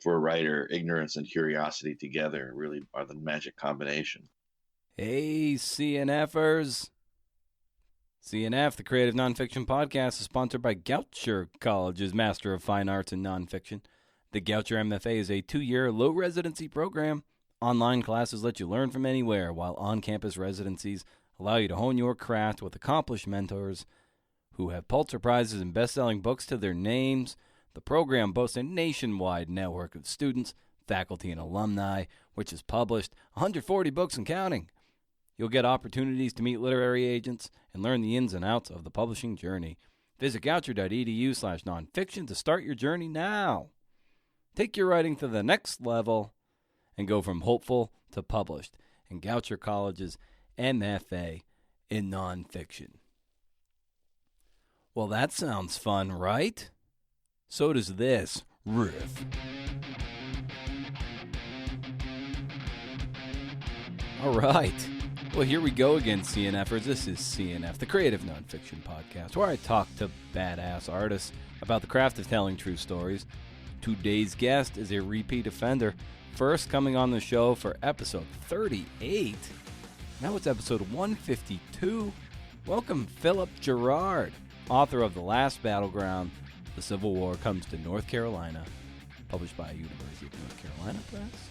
for a writer, ignorance and curiosity together really are the magic combination. Hey, CNFers. CNF, the Creative Nonfiction Podcast, is sponsored by Goucher College's Master of Fine Arts in Nonfiction. The Goucher MFA is a 2-year low-residency program. Online classes let you learn from anywhere, while on-campus residencies allow you to hone your craft with accomplished mentors who have Pulitzer Prizes and best-selling books to their names. The program boasts a nationwide network of students, faculty, and alumni, which has published 140 books and counting. You'll get opportunities to meet literary agents and learn the ins and outs of the publishing journey. Visit goucher.edu/nonfiction to start your journey now. Take your writing to the next level and go from hopeful to published in Goucher College's MFA in Nonfiction. Well, that sounds fun, right? So does this riff. All right. Well, here we go again, CNFers. This is CNF, the Creative Nonfiction Podcast, where I talk to badass artists about the craft of telling true stories. Today's guest is a repeat offender, first coming on the show for episode 38. Now it's episode 152. Welcome, Philip Gerard, author of The Last Battleground, The Civil War Comes to North Carolina, published by University of North Carolina Press,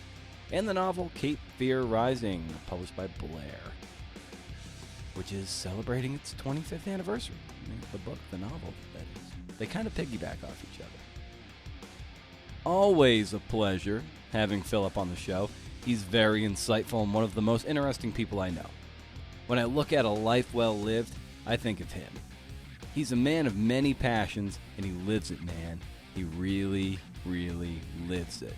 and the novel Cape Fear Rising, published by Blair, which is celebrating its 25th anniversary. The book, the novel, that is. They kind of piggyback off each other. Always a pleasure having Philip on the show. He's very insightful and one of the most interesting people I know. When I look at a life well lived, I think of him. He's a man of many passions, and he lives it, man. He really, really lives it.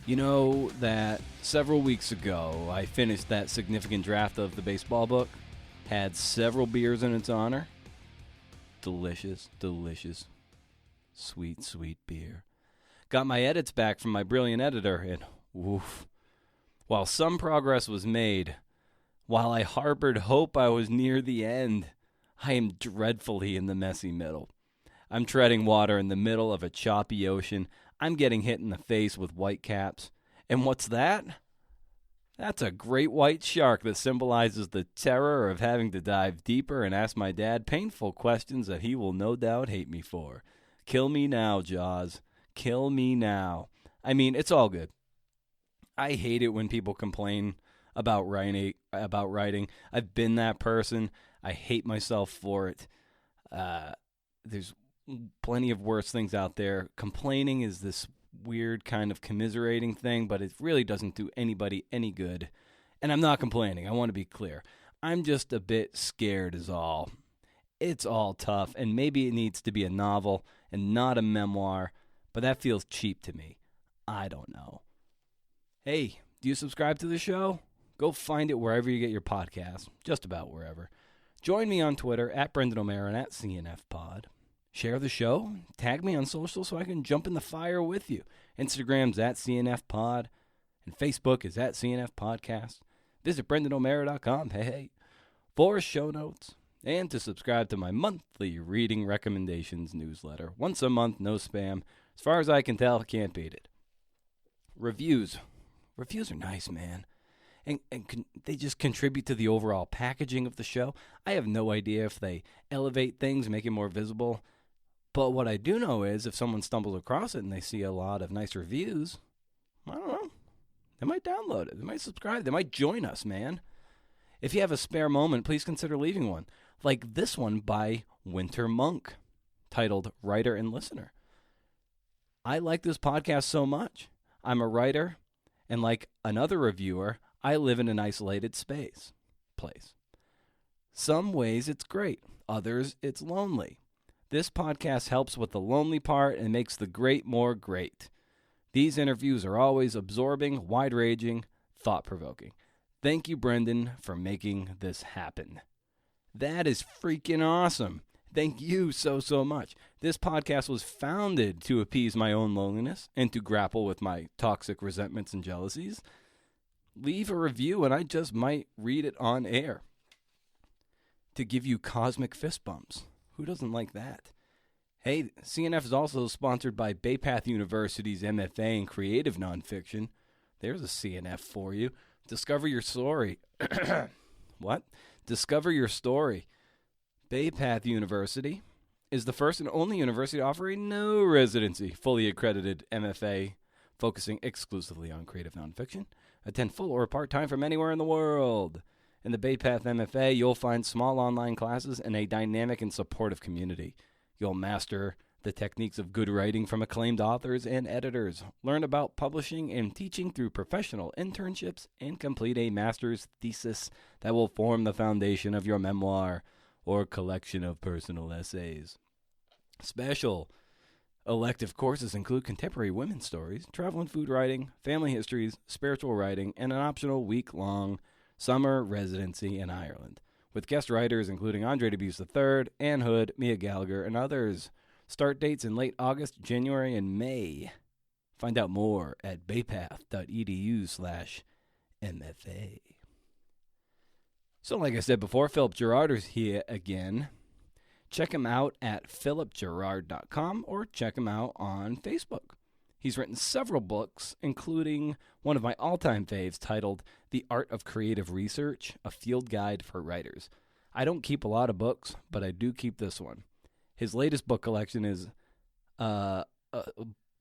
You know that several weeks ago, I finished that significant draft of the baseball book, had several beers in its honor. Delicious, delicious, sweet, sweet beer. Got my edits back from my brilliant editor, and woof. While some progress was made, while I harbored hope I was near the end, I am dreadfully in the messy middle. I'm treading water in the middle of a choppy ocean. I'm getting hit in the face with white caps. And what's that? That's a great white shark that symbolizes the terror of having to dive deeper and ask my dad painful questions that he will no doubt hate me for. Kill me now, Jaws. Kill me now. I mean, it's all good. I hate it when people complain about writing. I've been that person. I hate myself for it. There's plenty of worse things out there. Complaining is this weird kind of commiserating thing, but it really doesn't do anybody any good. And I'm not complaining. I want to be clear. I'm just a bit scared is all. It's all tough, and maybe it needs to be a novel and not a memoir, but that feels cheap to me. I don't know. Hey, do you subscribe to the show? Go find it wherever you get your podcasts, just about wherever. Join me on Twitter, at Brendan O'Meara and at CNFPod. Share the show. Tag me on social so I can jump in the fire with you. Instagram's at CNFPod, and Facebook is at CNF Podcast. Visit BrendanO'Meara.com, hey, for show notes, and to subscribe to my monthly reading recommendations newsletter. Once a month, no spam. As far as I can tell, can't beat it. Reviews. Reviews are nice, man. And they just contribute to the overall packaging of the show. I have no idea if they elevate things, make it more visible. But what I do know is if someone stumbles across it and they see a lot of nice reviews, I don't know, they might download it. They might subscribe. They might join us, man. If you have a spare moment, please consider leaving one. Like this one by Winter Monk, titled Writer and Listener. I like this podcast so much. I'm a writer, and like another reviewer, I live in an isolated place. Some ways it's great, others it's lonely. This podcast helps with the lonely part and makes the great more great. These interviews are always absorbing, wide-ranging, thought-provoking. Thank you, Brendan, for making this happen. That is freaking awesome. Thank you so much. This podcast was founded to appease my own loneliness and to grapple with my toxic resentments and jealousies. Leave a review and I just might read it on air. To give you cosmic fist bumps. Who doesn't like that? Hey, CNF is also sponsored by Baypath University's MFA in Creative Nonfiction. There's a CNF for you. Discover your story. What? Discover your story. Baypath University is the first and only university to offer a no residency, fully accredited MFA focusing exclusively on creative nonfiction. Attend full or part-time from anywhere in the world. In the Baypath MFA, you'll find small online classes and a dynamic and supportive community. You'll master the techniques of good writing from acclaimed authors and editors, learn about publishing and teaching through professional internships, and complete a master's thesis that will form the foundation of your memoir or collection of personal essays. Special elective courses include contemporary women's stories, travel and food writing, family histories, spiritual writing, and an optional week-long summer residency in Ireland, with guest writers including Andre Dubus III, Anne Hood, Mia Gallagher, and others. Start dates in late August, January, and May. Find out more at baypath.edu/MFA. So like I said before, Philip Gerard is here again. Check him out at philipgerard.com or check him out on Facebook. He's written several books, including one of my all-time faves titled The Art of Creative Research, a Field Guide for Writers. I don't keep a lot of books, but I do keep this one. His latest book collection is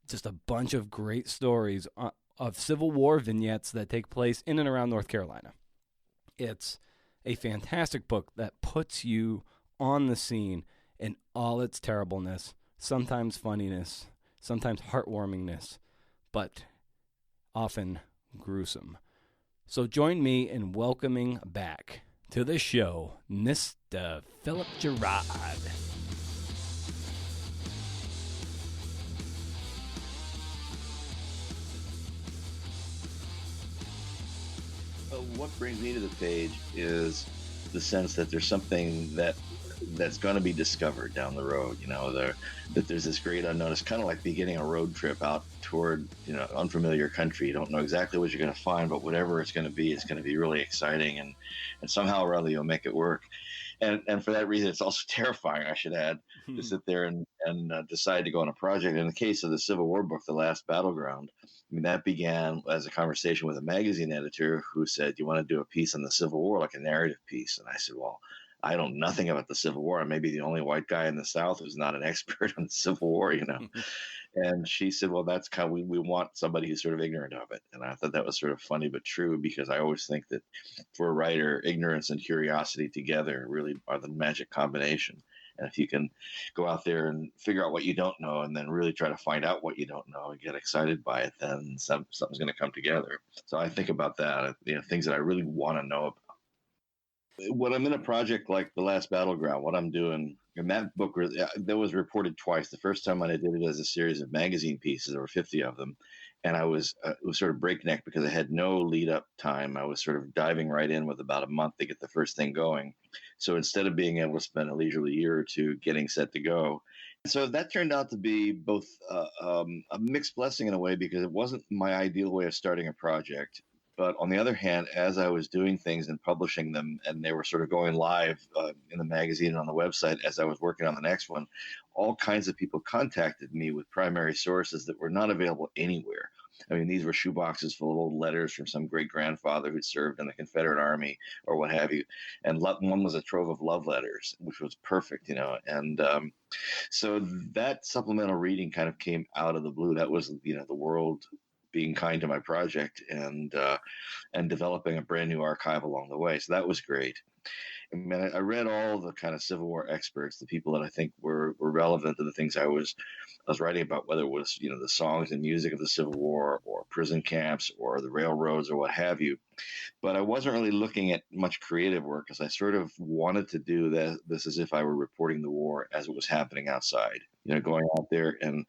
just a bunch of great stories of Civil War vignettes that take place in and around North Carolina. It's a fantastic book that puts you on the scene in all its terribleness, sometimes funniness, sometimes heartwarmingness, but often gruesome. So join me in welcoming back to the show, Mr. Philip Gerard. What brings me to the page is the sense that there's something that's going to be discovered down the road. That there's this great unknown. It's kind of like beginning a road trip out toward unfamiliar country. You don't know exactly what you're going to find, but whatever it's going to be really exciting, and somehow or other you'll make it work. And for that reason, it's also terrifying, I should add, to sit there and decide to go on a project. In the case of the Civil War book, The Last Battleground, I mean, that began as a conversation with a magazine editor who said, "You want to do a piece on the Civil War, like a narrative piece?" And I said, "Well, I know nothing about the Civil War. I may be the only white guy in the South who's not an expert on the Civil War, And she said, "Well, that's kind of, we want somebody who's sort of ignorant of it." And I thought that was sort of funny but true, because I always think that for a writer, ignorance and curiosity together really are the magic combination. And if you can go out there and figure out what you don't know and then really try to find out what you don't know and get excited by it, then something's going to come together. So I think about that, things that I really want to know about. When I'm in a project like The Last Battleground, what I'm doing in that book, that was reported twice. The first time when I did it as a series of magazine pieces, there were 50 of them. And it was sort of breakneck because I had no lead up time. I was sort of diving right in with about a month to get the first thing going. So instead of being able to spend a leisurely year or two getting set to go. So that turned out to be both a mixed blessing in a way, because it wasn't my ideal way of starting a project. But on the other hand, as I was doing things and publishing them, and they were sort of going live in the magazine and on the website as I was working on the next one, all kinds of people contacted me with primary sources that were not available anywhere. I mean, these were shoeboxes full of old letters from some great-grandfather who'd served in the Confederate Army or what have you. And one was a trove of love letters, which was perfect, And so that supplemental reading kind of came out of the blue. That was, the world being kind to my project and developing a brand new archive along the way. So that was great. I mean, I read all the kind of Civil War experts, the people that I think were relevant to the things I was writing about, whether it was, the songs and music of the Civil War or prison camps or the railroads or what have you. But I wasn't really looking at much creative work, because I sort of wanted to do this as if I were reporting the war as it was happening outside, going out there and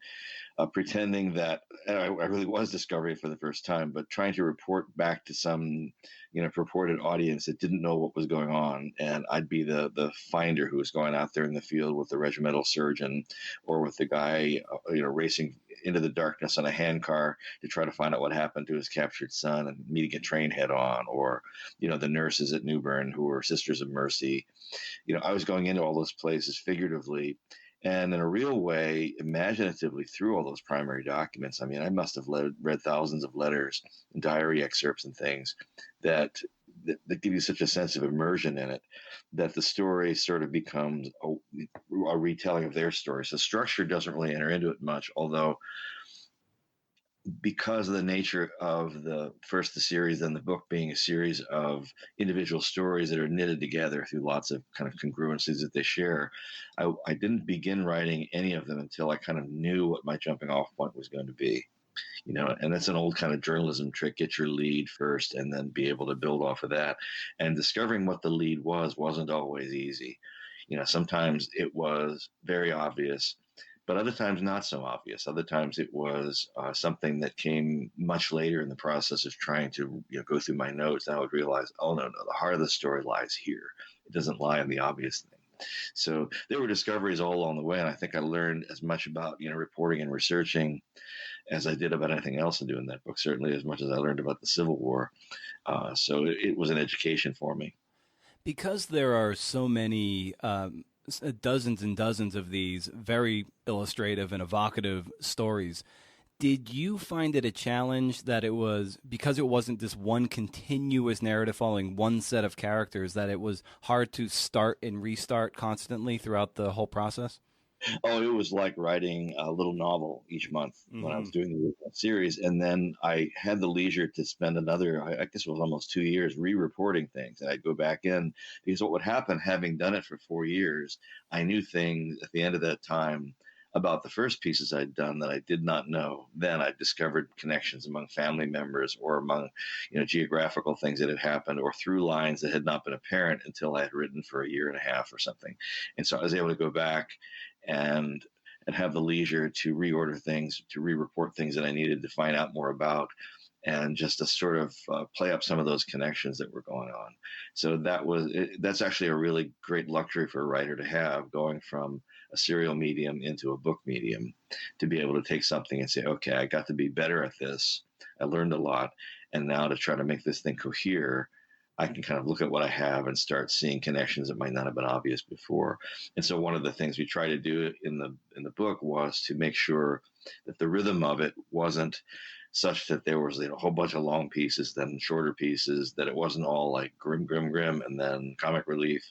pretending that I really was discovering it for the first time, but trying to report back to some, purported audience that didn't know what was going on. And I'd be the finder who was going out there in the field with the regimental surgeon or with the guy, racing into the darkness on a handcar to try to find out what happened to his captured son and meeting a train head on, or, the nurses at New Bern who were Sisters of Mercy. I was going into all those places figuratively and in a real way, imaginatively through all those primary documents. I mean, I must have read thousands of letters and diary excerpts and things that give you such a sense of immersion in it that the story sort of becomes a retelling of their story. So structure doesn't really enter into it much, although because of the nature of the series and the book being a series of individual stories that are knitted together through lots of kind of congruencies that they share, I didn't begin writing any of them until I kind of knew what my jumping off point was going to be. And that's an old kind of journalism trick. Get your lead first and then be able to build off of that. And discovering what the lead wasn't always easy. Sometimes it was very obvious, but other times not so obvious. Other times it was something that came much later in the process of trying to go through my notes. And I would realize, oh, no, the heart of the story lies here. It doesn't lie in the obvious thing. So there were discoveries all along the way. And I think I learned as much about, reporting and researching as I did about anything else to do in that book, certainly as much as I learned about the Civil War. So it was an education for me. Because there are so many dozens and dozens of these very illustrative and evocative stories, did you find it a challenge that it was, because it wasn't this one continuous narrative following one set of characters, that it was hard to start and restart constantly throughout the whole process? Oh, it was like writing a little novel each month when I was doing the series. And then I had the leisure to spend another, I guess it was almost 2 years, re-reporting things. And I'd go back in, because what would happen, having done it for 4 years, I knew things at the end of that time about the first pieces I'd done that I did not know. Then I discovered connections among family members or among, geographical things that had happened or through lines that had not been apparent until I had written for a year and a half or something. And so I was able to go back and have the leisure to reorder things, to re-report things that I needed to find out more about, and just to sort of play up some of those connections that were going on. So that's actually a really great luxury for a writer to have, going from a serial medium into a book medium, to be able to take something and say, okay, I got to be better at this. I learned a lot. And now to try to make this thing cohere, I can kind of look at what I have and start seeing connections that might not have been obvious before. And so one of the things we try to do in the book was to make sure that the rhythm of it wasn't such that there was a whole bunch of long pieces, then shorter pieces, that it wasn't all like grim, and then comic relief,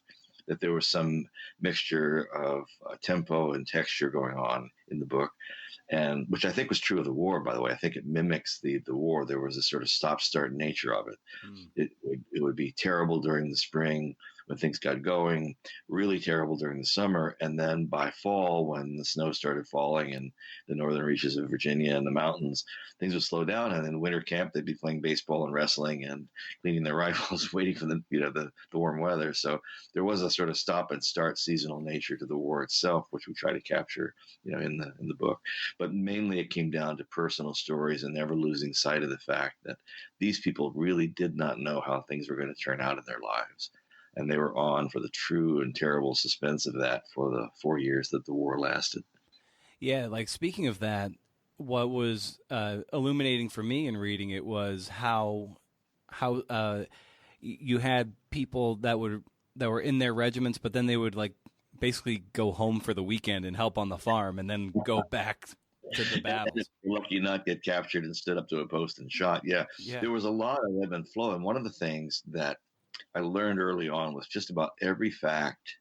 that there was some mixture of tempo and texture going on in the book. And which I think was true of the war, by the way. I think it mimics the war. There was a sort of stop-start nature of it. It would be terrible during the spring when things got going, really terrible during the summer. And then by fall, when the snow started falling in the northern reaches of Virginia and the mountains, things would slow down. And in winter camp, they'd be playing baseball and wrestling and cleaning their rifles, waiting for the warm weather. So there was a sort of stop and start seasonal nature to the war itself, which we try to capture, in the book. But mainly it came down to personal stories and never losing sight of the fact that these people really did not know how things were going to turn out in their lives. And they were on for the true and terrible suspense of that for the 4 years that the war lasted. Yeah, like speaking of that, what was illuminating for me in reading it was how you had people that were in their regiments, but then they would like basically go home for the weekend and help on the farm, and then go back to the battles. Lucky not get captured and stood up to a post and shot. Yeah. There was a lot of ebb and flow, and one of the things that I learned early on was just about every fact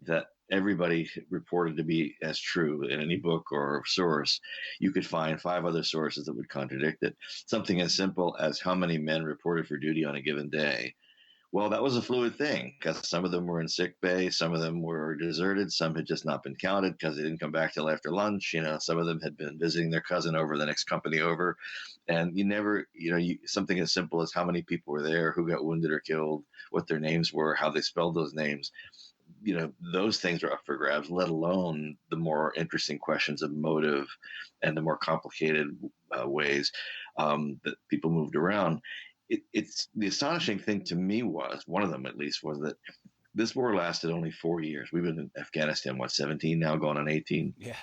that everybody reported to be as true in any book or source, you could find 5 other sources that would contradict it. Something as simple as how many men reported for duty on a given day. Well, that was a fluid thing, because some of them were in sick bay, some of them were deserted, some had just not been counted because they didn't come back till after lunch. Some of them had been visiting their cousin over the next company over. And you never, something as simple as how many people were there, who got wounded or killed, what their names were, how they spelled those names. Those things are up for grabs, let alone the more interesting questions of motive and the more complicated ways that people moved around. It's the astonishing thing to me was, one of them at least, was that this war lasted only 4 years. We've been in Afghanistan, 17 now, going on 18. Yeah.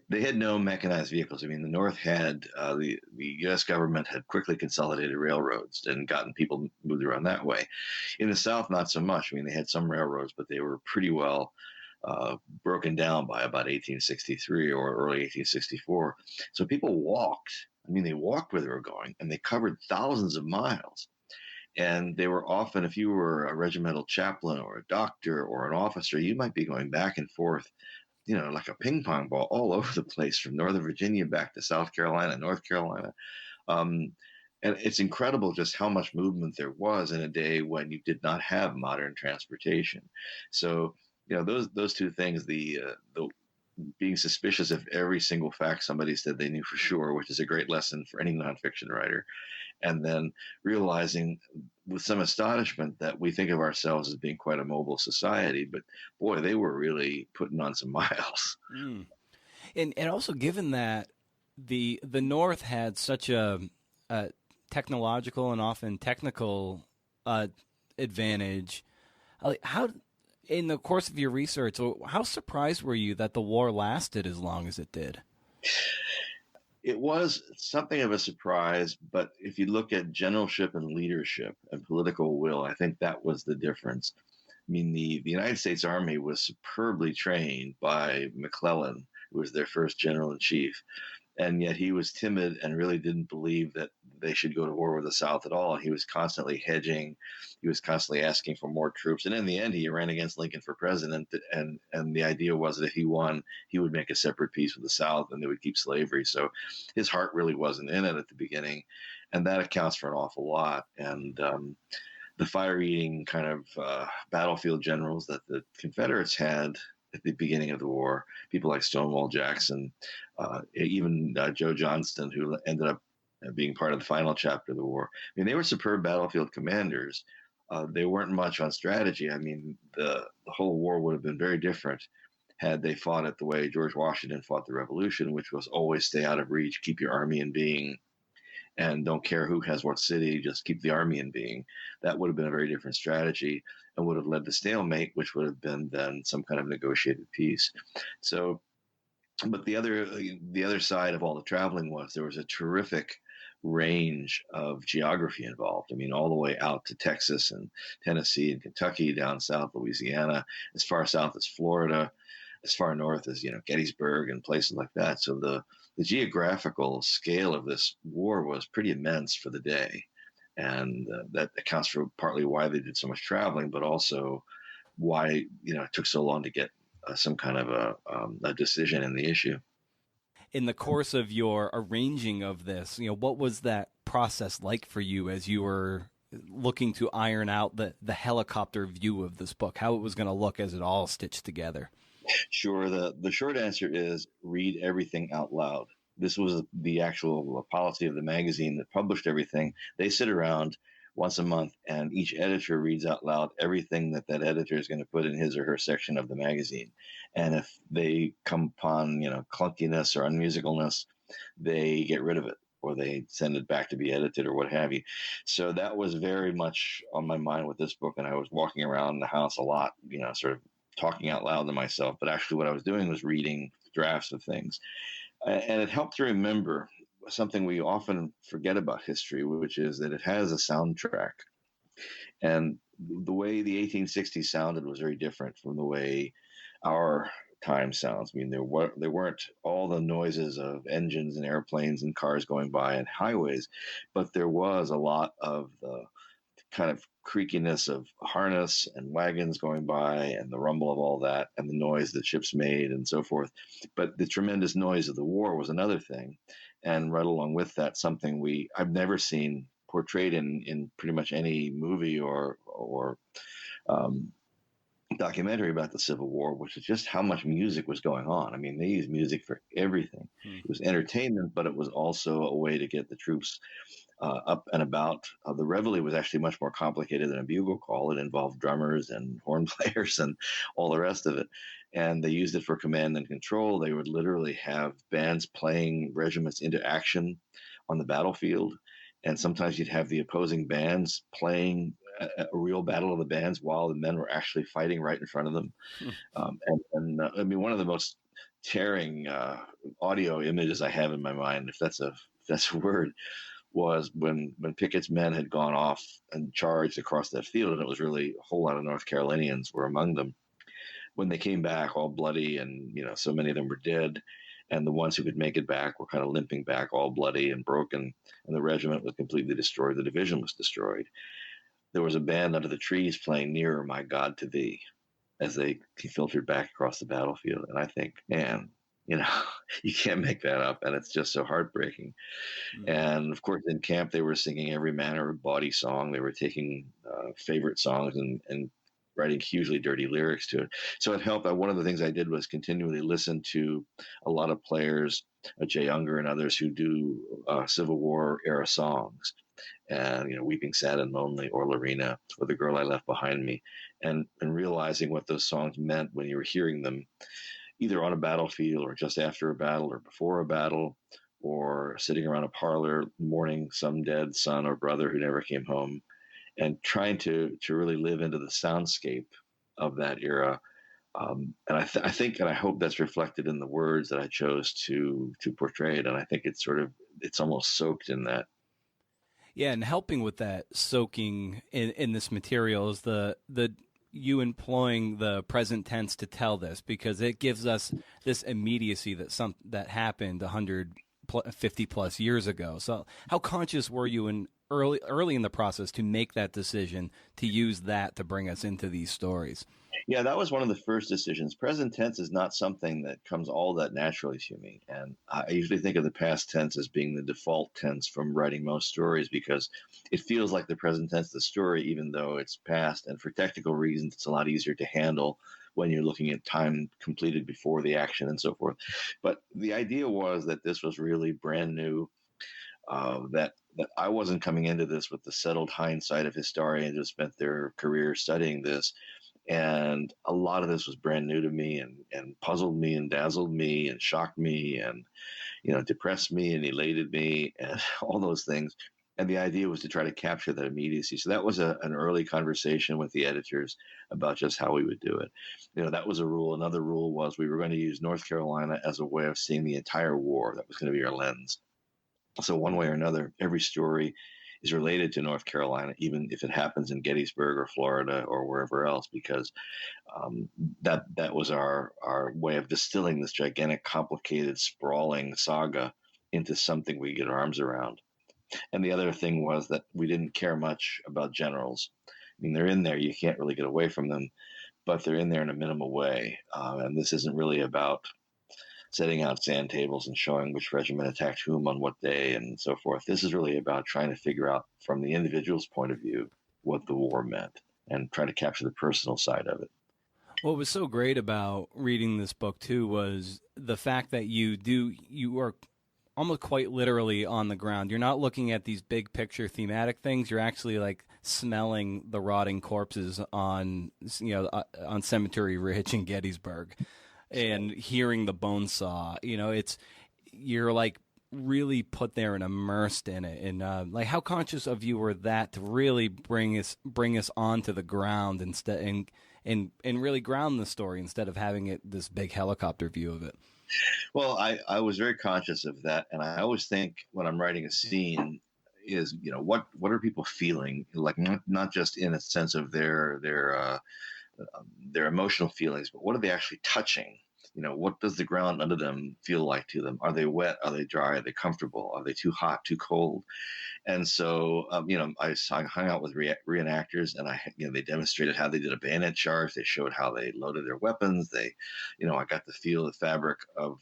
They had no mechanized vehicles. I mean, the North had, the U.S. government had quickly consolidated railroads and gotten people moved around that way. In the South, not so much. I mean, they had some railroads, but they were pretty well broken down by about 1863 or early 1864. So people walked. I mean, they walked where they were going, and they covered thousands of miles. And they were often, if you were a regimental chaplain or a doctor or an officer, you might be going back and forth, like a ping pong ball all over the place from Northern Virginia back to South Carolina, North Carolina. Um, and it's incredible just how much movement there was in a day when you did not have modern transportation. So, those two things, the being suspicious of every single fact somebody said they knew for sure, which is a great lesson for any nonfiction writer, and then realizing with some astonishment that we think of ourselves as being quite a mobile society, but boy, they were really putting on some miles. Mm. And also, given that the North had such a technological and often technical advantage, how, in the course of your research, how surprised were you that the war lasted as long as it did? It was something of a surprise, but if you look at generalship and leadership and political will, I think that was the difference. I mean, the United States Army was superbly trained by McClellan, who was their first general in chief. And yet he was timid and really didn't believe that they should go to war with the South at all. He was constantly hedging. He was constantly asking for more troops. And in the end, he ran against Lincoln for president. And the idea was that if he won, he would make a separate peace with the South and they would keep slavery. So his heart really wasn't in it at the beginning. And that accounts for an awful lot. And the fire-eating kind of battlefield generals that the Confederates had at the beginning of the war, people like Stonewall Jackson, even Joe Johnston, who ended up being part of the final chapter of the war. I mean, they were superb battlefield commanders. They weren't much on strategy. I mean, the whole war would have been very different had they fought it the way George Washington fought the Revolution, which was always stay out of reach, keep your army in being, and don't care who has what city, just keep the army in being. That would have been a very different strategy and would have led to stalemate, which would have been then some kind of negotiated peace. So, but the other side of all the traveling was there was a terrific range of geography involved. I mean, all the way out to Texas and Tennessee and Kentucky, down south Louisiana, as far south as Florida, as far north as Gettysburg and places like that. So the geographical scale of this war was pretty immense for the day. And that accounts for partly why they did so much traveling, but also why it took so long to get some kind of a decision in the issue. In the course of your arranging of this, what was that process like for you as you were looking to iron out the helicopter view of this book, how it was going to look as it all stitched together? Sure. The short answer is read everything out loud. This was the actual policy of the magazine that published everything. They sit around once a month and each editor reads out loud everything that editor is going to put in his or her section of the magazine. And if they come upon, clunkiness or unmusicalness, they get rid of it or they send it back to be edited or what have you. So that was very much on my mind with this book. And I was walking around the house a lot, sort of talking out loud to myself. But actually what I was doing was reading drafts of things. And it helped to remember something we often forget about history, which is that it has a soundtrack. And the way the 1860s sounded was very different from the way our time sounds. I mean, there weren't all the noises of engines and airplanes and cars going by and highways, but there was a lot of the kind of creakiness of harness and wagons going by and the rumble of all that and the noise that ships made and so forth. But the tremendous noise of the war was another thing. And right along with that, something I've never seen portrayed in pretty much any movie or documentary about the Civil War, which is just how much music was going on. I mean, they used music for everything. It was entertainment, but it was also a way to get the troops up and about. The reveille was actually much more complicated than a bugle call. It involved drummers and horn players and all the rest of it. And they used it for command and control. They would literally have bands playing regiments into action on the battlefield. And sometimes you'd have the opposing bands playing a real battle of the bands while the men were actually fighting right in front of them. I mean, one of the most tearing audio images I have in my mind, if that's a word, was when Pickett's men had gone off and charged across that field, and it was really a whole lot of North Carolinians were among them. when they came back all bloody and, so many of them were dead. And the ones who could make it back were kind of limping back all bloody and broken. And the regiment was completely destroyed. The division was destroyed. There was a band under the trees playing Nearer, My God, to Thee as they filtered back across the battlefield. And I think, man, you can't make that up. And it's just so heartbreaking. Mm-hmm. And of course, in camp, they were singing every manner of bawdy song. They were taking favorite songs and writing hugely dirty lyrics to it. So it helped. One of the things I did was continually listen to a lot of players, Jay Unger and others who do Civil War era songs. And, Weeping Sad and Lonely, or Lorena, or The Girl I Left Behind Me, and realizing what those songs meant when you were hearing them, either on a battlefield or just after a battle or before a battle, or sitting around a parlor mourning some dead son or brother who never came home, and trying to really live into the soundscape of that era. And I think and I hope that's reflected in the words that I chose to portray it. And I think it's almost soaked in that. Yeah, and helping with that soaking in this material is the you employing the present tense to tell this, because it gives us this immediacy that happened 150 plus years ago. So how conscious were you in early in the process to make that decision to use that to bring us into these stories? Yeah, that was one of the first decisions. Present tense is not something that comes all that naturally to me. And I usually think of the past tense as being the default tense from writing most stories, because it feels like the present tense of the story, even though it's past. And for technical reasons, it's a lot easier to handle when you're looking at time completed before the action and so forth. But the idea was that this was really brand new, that I wasn't coming into this with the settled hindsight of historians who spent their career studying this. And a lot of this was brand new to me and puzzled me and dazzled me and shocked me and, depressed me and elated me and all those things. And the idea was to try to capture that immediacy. So that was an early conversation with the editors about just how we would do it. That was a rule. Another rule was we were going to use North Carolina as a way of seeing the entire war. That was going to be our lens. So one way or another, every story is related to North Carolina, even if it happens in Gettysburg or Florida or wherever else, because that was our way of distilling this gigantic, complicated, sprawling saga into something we get our arms around. And the other thing was that we didn't care much about generals. I mean, they're in there. You can't really get away from them, but they're in there in a minimal way. And this isn't really about setting out sand tables and showing which regiment attacked whom on what day and so forth. This is really about trying to figure out from the individual's point of view what the war meant and try to capture the personal side of it. What was so great about reading this book too was the fact that you are almost quite literally on the ground. You're not looking at these big picture thematic things. You're actually like smelling the rotting corpses on Cemetery Ridge in Gettysburg. And hearing the bone saw, you're like really put there and immersed in it. And like, how conscious of you were that to really bring us onto the ground instead, and really ground the story instead of having it this big helicopter view of it? Well, I was very conscious of that, and I always think when I'm writing a scene is what are people feeling, like not just in a sense of their emotional feelings, but what are they actually touching? What does the ground under them feel like to them? Are they wet? Are they dry? Are they comfortable? Are they too hot, too cold? And so, I hung out with reenactors, and they demonstrated how they did a bayonet charge. They showed how they loaded their weapons. I got to feel the fabric of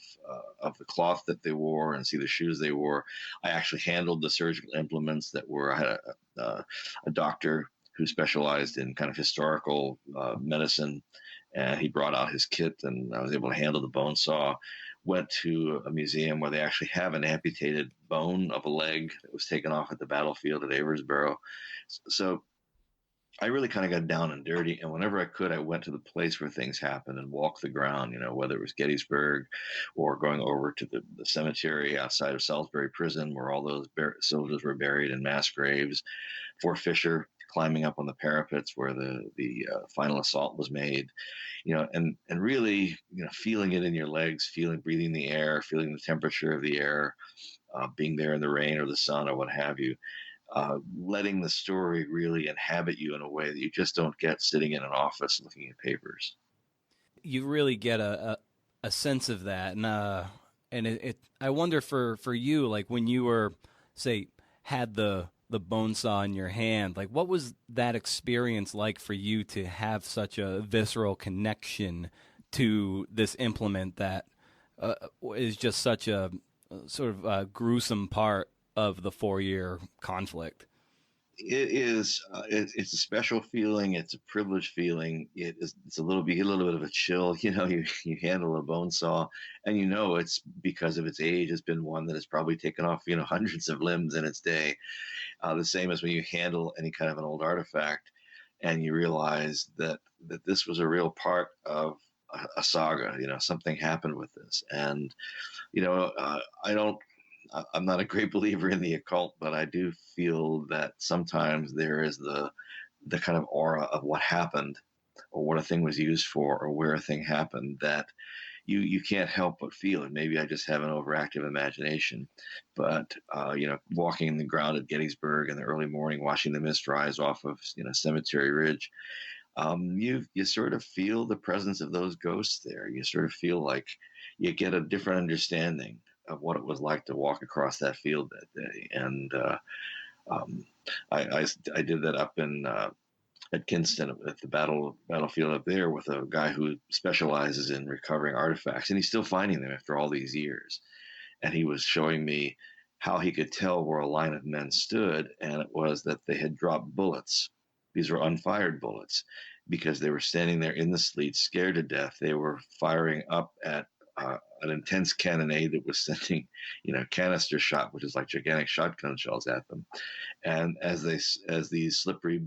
the cloth that they wore and see the shoes they wore. I actually handled the surgical implements I had a doctor who specialized in kind of historical medicine, and he brought out his kit, and I was able to handle the bone saw. Went to a museum where they actually have an amputated bone of a leg that was taken off at the battlefield at Aversborough. So I really kind of got down and dirty, and whenever I could, I went to the place where things happened and walked the ground, whether it was Gettysburg or going over to the cemetery outside of Salisbury Prison where all those soldiers were buried in mass graves, Fort Fisher, climbing up on the parapets where the final assault was made, and really, feeling it in your legs, breathing the air, feeling the temperature of the air, being there in the rain or the sun or what have you, letting the story really inhabit you in a way that you just don't get sitting in an office looking at papers. you really get a sense of that, and I wonder for you, like when you were, say, had the bone saw in your hand, like what was that experience like for you to have such a visceral connection to this implement that is just such a sort of gruesome part of the 4-year conflict? It is. It's a special feeling. It's a privileged feeling. It's a little bit of a chill. You handle a bone saw, and it's because of its age. It's been one that has probably taken off hundreds of limbs in its day. The same as when you handle any kind of an old artifact, and you realize that this was a real part of a saga. Something happened with this, and I don't. I'm not a great believer in the occult, but I do feel that sometimes there is the kind of aura of what happened, or what a thing was used for, or where a thing happened, that you can't help but feel it. Maybe I just have an overactive imagination, but walking in the ground at Gettysburg in the early morning, watching the mist rise off of Cemetery Ridge, you sort of feel the presence of those ghosts there. You sort of feel like you get a different understanding of what it was like to walk across that field that day. And I did that up in at Kinston at the battlefield up there with a guy who specializes in recovering artifacts, and he's still finding them after all these years. And he was showing me how he could tell where a line of men stood, and it was that they had dropped bullets. These were unfired bullets because they were standing there in the sleet, scared to death. They were firing up at an intense cannonade that was sending, canister shot, which is like gigantic shotgun shells at them. And as these slippery,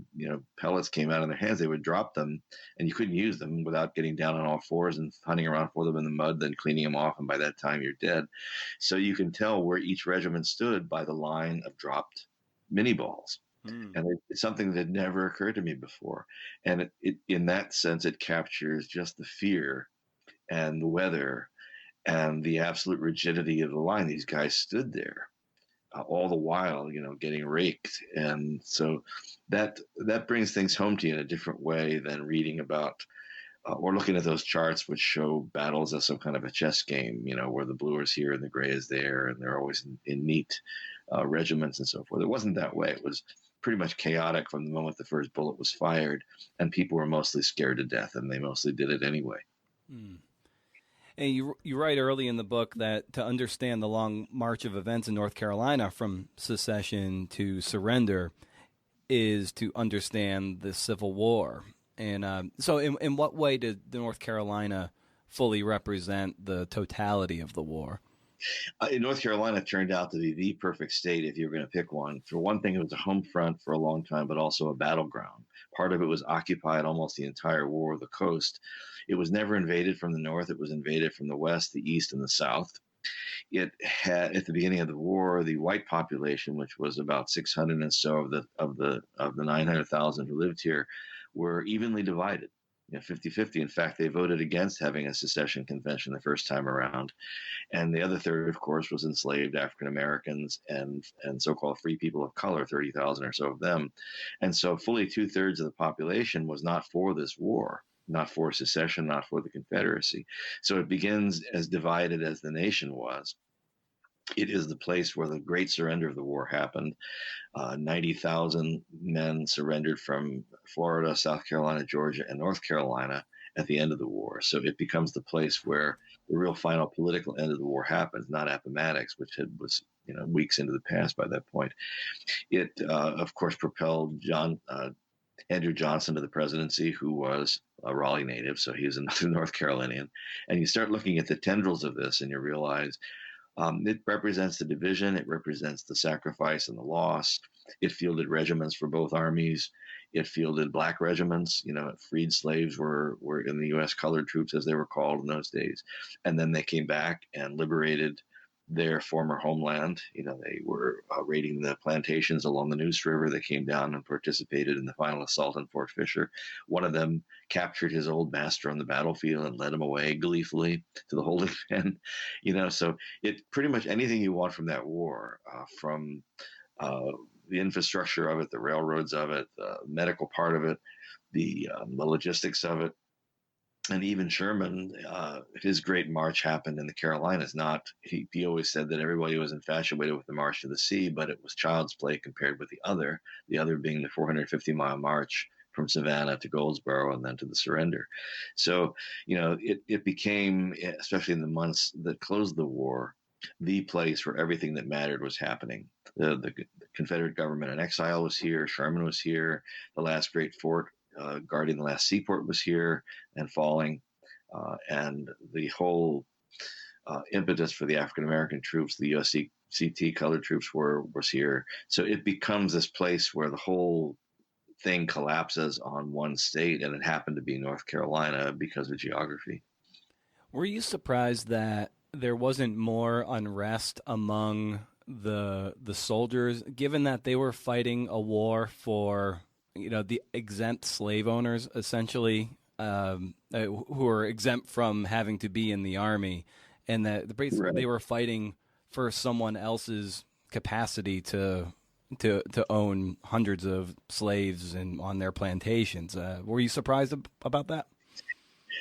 pellets came out of their hands, they would drop them, and you couldn't use them without getting down on all fours and hunting around for them in the mud, then cleaning them off. And by that time, you're dead. So you can tell where each regiment stood by the line of dropped mini balls. And it's something that had never occurred to me before. And it in that sense, it captures just the fear and the weather and the absolute rigidity of the line. These guys stood there all the while, getting raked. And so that brings things home to you in a different way than reading about or looking at those charts, which show battles as some kind of a chess game, where the blue is here and the gray is there, and they're always in neat regiments and so forth. It wasn't that way. It was pretty much chaotic from the moment the first bullet was fired, and people were mostly scared to death, and they mostly did it anyway. And you write early in the book that to understand the long march of events in North Carolina from secession to surrender is to understand the Civil War. And so in what way did North Carolina fully represent the totality of the war? In North Carolina, it turned out to be the perfect state if you were going to pick one. For one thing, it was a home front for a long time, but also a battleground. Part of it was occupied almost the entire war of the coast. It was never invaded from the north. It was invaded from the west, the east, and the south. It had, at the beginning of the war, the white population, which was about 600 and so of the 900,000 who lived here, were evenly divided, 50-50. In fact, they voted against having a secession convention the first time around. And the other third, of course, was enslaved African Americans and so-called free people of color, 30,000 or so of them. And so fully 2/3 of the population was not for this war, not for secession, not for the Confederacy. So it begins as divided as the nation was. It is the place where the great surrender of the war happened. 90,000 men surrendered from Florida, South Carolina, Georgia, and North Carolina at the end of the war. So it becomes the place where the real final political end of the war happens, not Appomattox, which was weeks into the past by that point. It, of course, propelled Andrew Johnson to the presidency, who was a Raleigh native, so he was another North Carolinian. And you start looking at the tendrils of this, and you realize it represents the division, it represents the sacrifice and the loss. It fielded regiments for both armies. It fielded black regiments. Freed slaves were in the U.S. colored troops, as they were called in those days. And then they came back and liberated their former homeland. They were raiding the plantations along the Neuse River. They came down and participated in the final assault on Fort Fisher. One of them captured his old master on the battlefield and led him away gleefully to the holding pen. So it pretty much anything you want from that war, from the infrastructure of it, the railroads of it, the medical part of it, the logistics of it, And even Sherman, his great march happened in the Carolinas. Not he always said that everybody was infatuated with the March to the Sea, but it was child's play compared with the other being the 450-mile march from Savannah to Goldsboro and then to the surrender. So, it became, especially in the months that closed the war, the place where everything that mattered was happening. The Confederate government in exile was here. Sherman was here. The last great fort guarding the last seaport was here and falling. And the whole impetus for the African American troops, the USCT colored troops, was here. So it becomes this place where the whole thing collapses on one state, and it happened to be North Carolina because of geography. Were you surprised that there wasn't more unrest among the soldiers, given that they were fighting a war for the exempt slave owners, essentially, who were exempt from having to be in the army, and that basically they were fighting for someone else's capacity to own hundreds of slaves and on their plantations? Were you surprised about that?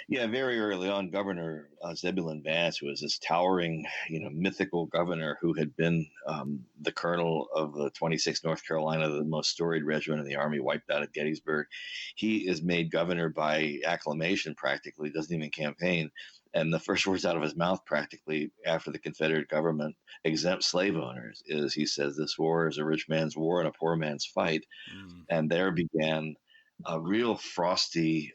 Yeah, very early on, Governor Zebulon Vance was this towering, mythical governor who had been the colonel of the 26th North Carolina, the most storied regiment in the Army, wiped out at Gettysburg. He is made governor by acclamation, practically, doesn't even campaign. And the first words out of his mouth, practically, after the Confederate government exempts slave owners, is he says, "This war is a rich man's war and a poor man's fight." And there began a real frosty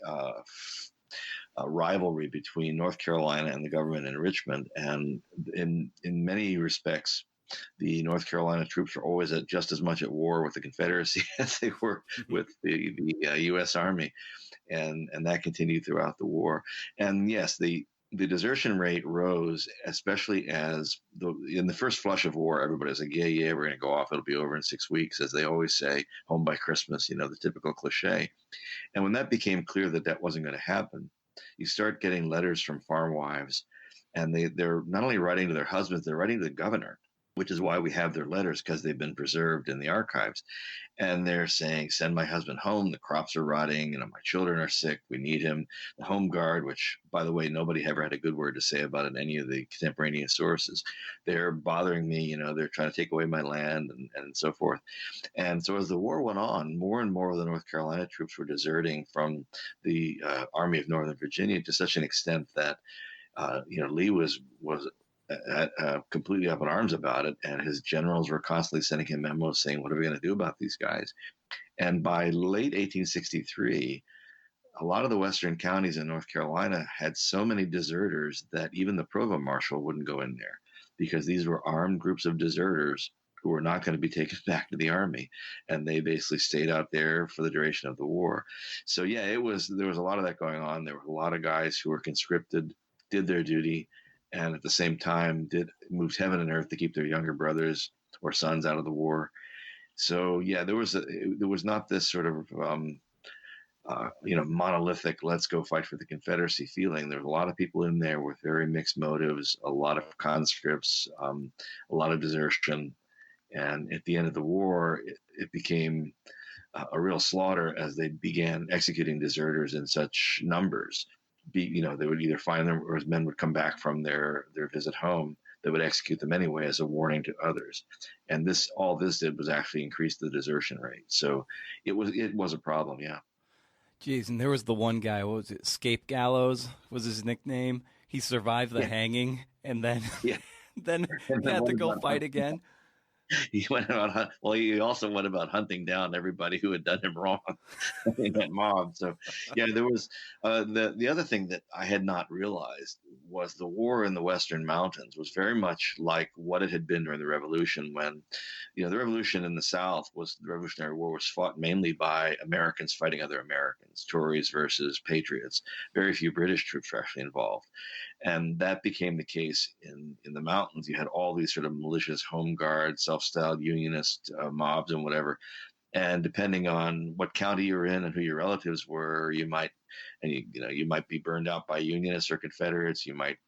rivalry between North Carolina and the government in Richmond. And in many respects, the North Carolina troops were always just as much at war with the Confederacy as they were with the U.S. Army. And that continued throughout the war. And yes, the desertion rate rose, especially as in the first flush of war, everybody's like, yeah, we're going to go off. It'll be over in 6 weeks, as they always say, home by Christmas, the typical cliche. And when that became clear that wasn't going to happen, you start getting letters from farm wives, and they're not only writing to their husbands, they're writing to the governor, which is why we have their letters, because they've been preserved in the archives. And they're saying, "Send my husband home. The crops are rotting. My children are sick. We need him." The Home Guard, which, by the way, nobody ever had a good word to say about in any of the contemporaneous sources. They're bothering me. They're trying to take away my land and so forth. And so as the war went on, more and more of the North Carolina troops were deserting from the Army of Northern Virginia to such an extent that Lee was completely up in arms about it, and his generals were constantly sending him memos saying, "What are we going to do about these guys?" And by late 1863, a lot of the western counties in North Carolina had so many deserters that even the provost marshal wouldn't go in there, because these were armed groups of deserters who were not going to be taken back to the army, and they basically stayed out there for the duration of the war. So yeah, there was a lot of that going on. There were a lot of guys who were conscripted, did their duty, and at the same time moved heaven and earth to keep their younger brothers or sons out of the war. So yeah, there was not this sort of monolithic "let's go fight for the Confederacy" feeling. There was a lot of people in there with very mixed motives, a lot of conscripts, a lot of desertion, and at the end of the war, it became a real slaughter as they began executing deserters in such numbers. They would either find them, or as men would come back from their visit home, they would execute them anyway as a warning to others. And all this did was actually increase the desertion rate. So it was a problem, yeah. Jeez, and there was the one guy, what was it, Scape Gallows was his nickname. He survived the hanging, and then then he had to go fight again. He also went about hunting down everybody who had done him wrong in that mob. So, yeah, there was the other thing that I had not realized was the war in the Western Mountains was very much like what it had been during the Revolution, when, the Revolution in the South the Revolutionary War was fought mainly by Americans fighting other Americans, Tories versus Patriots. Very few British troops were actually involved. And that became the case in the mountains. You had all these sort of malicious home guard, self-styled unionist mobs and whatever. And depending on what county you're in and who your relatives were, you might be burned out by Unionists or Confederates. You might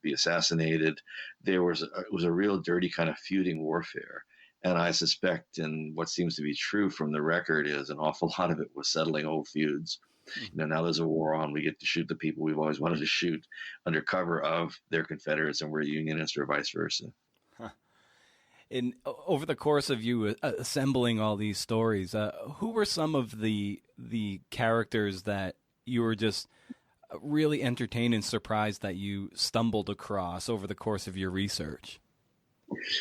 be assassinated. It was a real dirty kind of feuding warfare. And I suspect, and what seems to be true from the record, is an awful lot of it was settling old feuds. Now there's a war on. We get to shoot the people we've always wanted to shoot under cover of their Confederates, and we're Unionists, or vice versa. Over the course of you assembling all these stories, who were some of the characters that you were just really entertained and surprised that you stumbled across over the course of your research?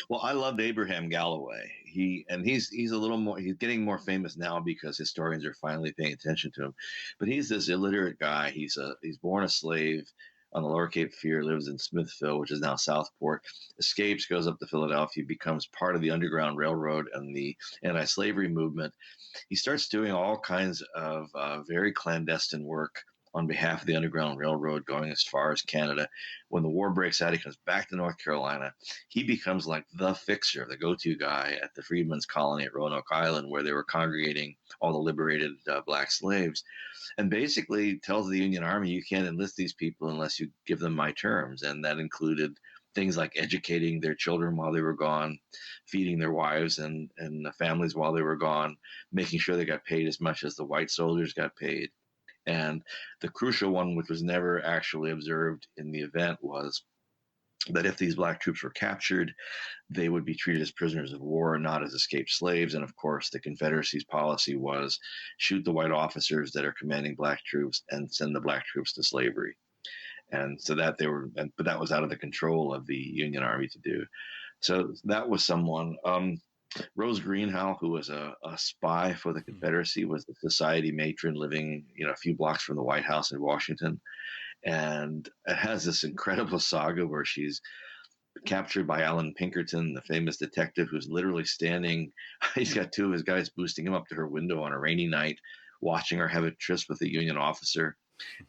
Well, I loved Abraham Galloway. He's a little more. He's getting more famous now because historians are finally paying attention to him. But he's this illiterate guy. He's born a slave on the Lower Cape Fear, lives in Smithville, which is now Southport, escapes, goes up to Philadelphia, becomes part of the Underground Railroad and the anti-slavery movement. He starts doing all kinds of very clandestine work on behalf of the Underground Railroad, going as far as Canada. When the war breaks out, he comes back to North Carolina. He becomes like the fixer, the go-to guy at the Freedmen's Colony at Roanoke Island, where they were congregating all the liberated black slaves, and basically tells the Union Army, you can't enlist these people unless you give them my terms. And that included things like educating their children while they were gone, feeding their wives and families while they were gone, making sure they got paid as much as the white soldiers got paid. And the crucial one, which was never actually observed in the event, was that if these black troops were captured, they would be treated as prisoners of war, not as escaped slaves. And of course, the Confederacy's policy was shoot the white officers that are commanding black troops and send the black troops to slavery. And so that but that was out of the control of the Union Army to do. So that was someone. Rose Greenhow, who was a spy for the Confederacy, was the society matron living, a few blocks from the White House in Washington. And it has this incredible saga where she's captured by Alan Pinkerton, the famous detective, who's literally standing. He's got two of his guys boosting him up to her window on a rainy night, watching her have a tryst with a Union officer,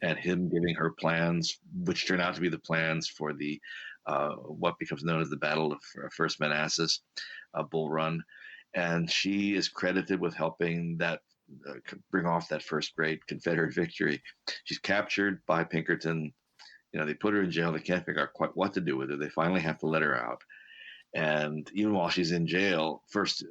and him giving her plans, which turn out to be the plans for the what becomes known as the Battle of First Manassas, Bull Run. And she is credited with helping that bring off that first great Confederate victory. She's captured by Pinkerton. They put her in jail. They can't figure out quite what to do with her. They finally have to let her out. And even while she's in jail, first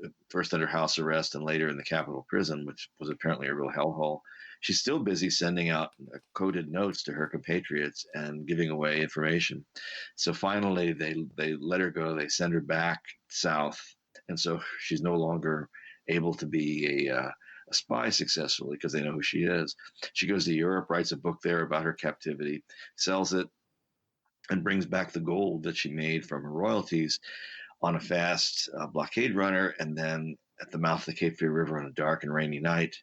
under house arrest and later in the Capitol prison, which was apparently a real hellhole, she's still busy sending out coded notes to her compatriots and giving away information. So finally, they let her go. They send her back south. And so she's no longer able to be a spy successfully because they know who she is. She goes to Europe, writes a book there about her captivity, sells it, and brings back the gold that she made from her royalties on a fast blockade runner. And then at the mouth of the Cape Fear River on a dark and rainy night,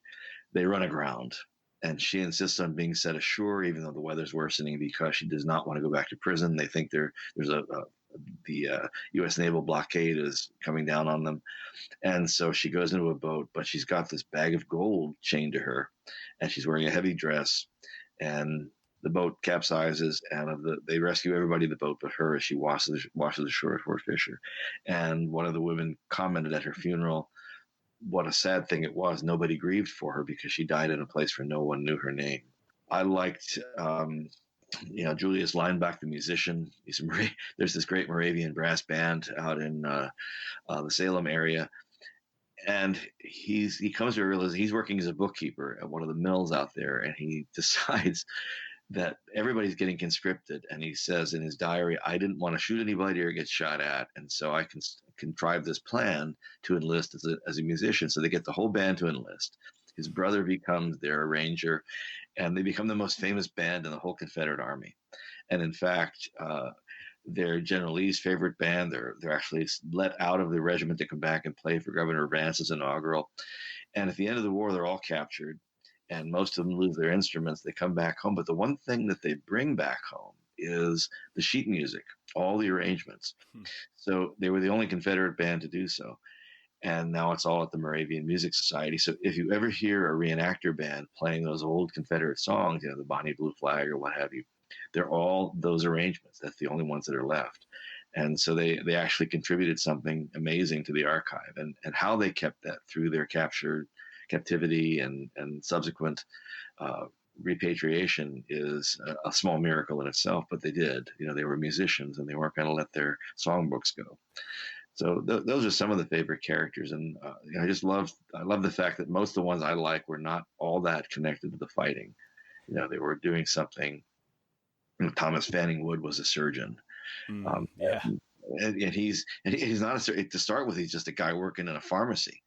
they run aground. And she insists on being set ashore, even though the weather's worsening, because she does not want to go back to prison. They think the U.S. naval blockade is coming down on them. And so she goes into a boat, but she's got this bag of gold chained to her, and she's wearing a heavy dress, and the boat capsizes, and they rescue everybody in the boat but her as she washes ashore at Fort Fisher. And one of the women commented at her funeral what a sad thing it was. Nobody grieved for her because she died in a place where no one knew her name. I liked Julius Lineback, the musician. There's this great Moravian brass band out in the Salem area. And he comes to realize he's working as a bookkeeper at one of the mills out there, and he decides that everybody's getting conscripted. And he says in his diary, I didn't want to shoot anybody or get shot at, and so I contrived this plan to enlist as a musician. So they get the whole band to enlist. His brother becomes their arranger, and they become the most famous band in the whole Confederate Army. And in fact, they're General Lee's favorite band. They're actually let out of the regiment to come back and play for Governor Vance's inaugural. And at the end of the war, they're all captured, and most of them lose their instruments. They come back home, but the one thing that they bring back home is the sheet music, all the arrangements. So they were the only Confederate band to do so. And now it's all at the Moravian Music Society. So if you ever hear a reenactor band playing those old Confederate songs, the Bonnie Blue Flag or what have you, they're all those arrangements. That's the only ones that are left. And so they actually contributed something amazing to the archive, and how they kept that through their captivity and subsequent repatriation is a small miracle in itself, but they did. They were musicians, and they weren't going to let their songbooks go. So those are some of the favorite characters, and I love the fact that most of the ones I like were not all that connected to the fighting. They were doing something. Thomas Fanning Wood was a surgeon, Mm, um, yeah. and he's not a surgeon to start with. He's just a guy working in a pharmacy.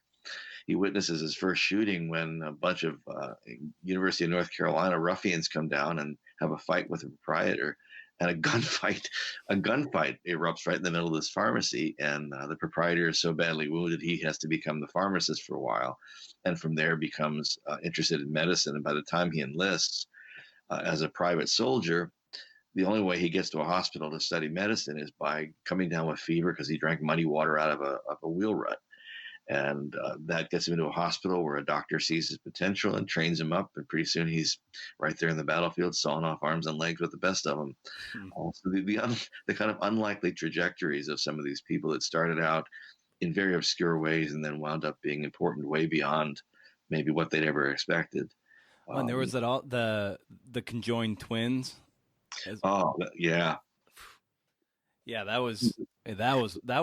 He witnesses his first shooting when a bunch of University of North Carolina ruffians come down and have a fight with the proprietor, and a gunfight erupts right in the middle of this pharmacy, and the proprietor is so badly wounded he has to become the pharmacist for a while, and from there becomes interested in medicine. And by the time he enlists as a private soldier, the only way he gets to a hospital to study medicine is by coming down with fever because he drank muddy water out of a wheel rut. And that gets him into a hospital where a doctor sees his potential and trains him up. And pretty soon he's right there in the battlefield, sawing off arms and legs with the best of them. Hmm. So the kind of unlikely trajectories of some of these people that started out in very obscure ways and then wound up being important way beyond maybe what they'd ever expected. When there was the conjoined twins. Yeah. Yeah, that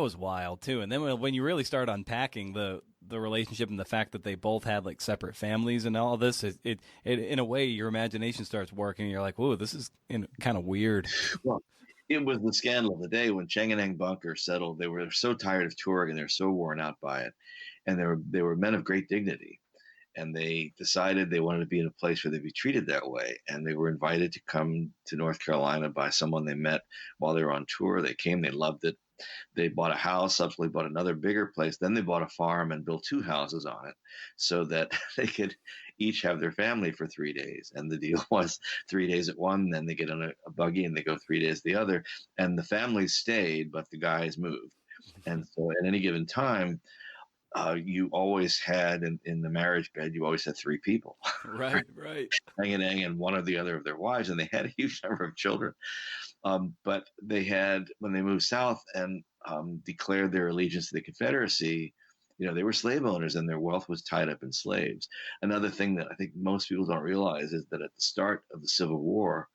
was wild too. And then when you really start unpacking the relationship and the fact that they both had like separate families and all this, it in a way your imagination starts working. And you're like, whoa, this is kind of weird. Well, it was the scandal of the day when Chang'an Bunker settled. They were so tired of touring and they were so worn out by it, and they were men of great dignity. And they decided they wanted to be in a place where they'd be treated that way. And they were invited to come to North Carolina by someone they met while they were on tour. They came, they loved it. They bought a house, subsequently bought another bigger place. Then they bought a farm and built 2 houses on it so that they could each have their family for 3 days. And the deal was 3 days at one, then they get on a buggy and they go 3 days the other. And the families stayed, but the guys moved. And so at any given time, you always had in the marriage bed, you always had 3 people, Right. hanging and one or the other of their wives, and they had a huge number of children. But they had, when they moved south and declared their allegiance to the Confederacy, they were slave owners and their wealth was tied up in slaves. Another thing that I think most people don't realize is that at the start of the Civil War,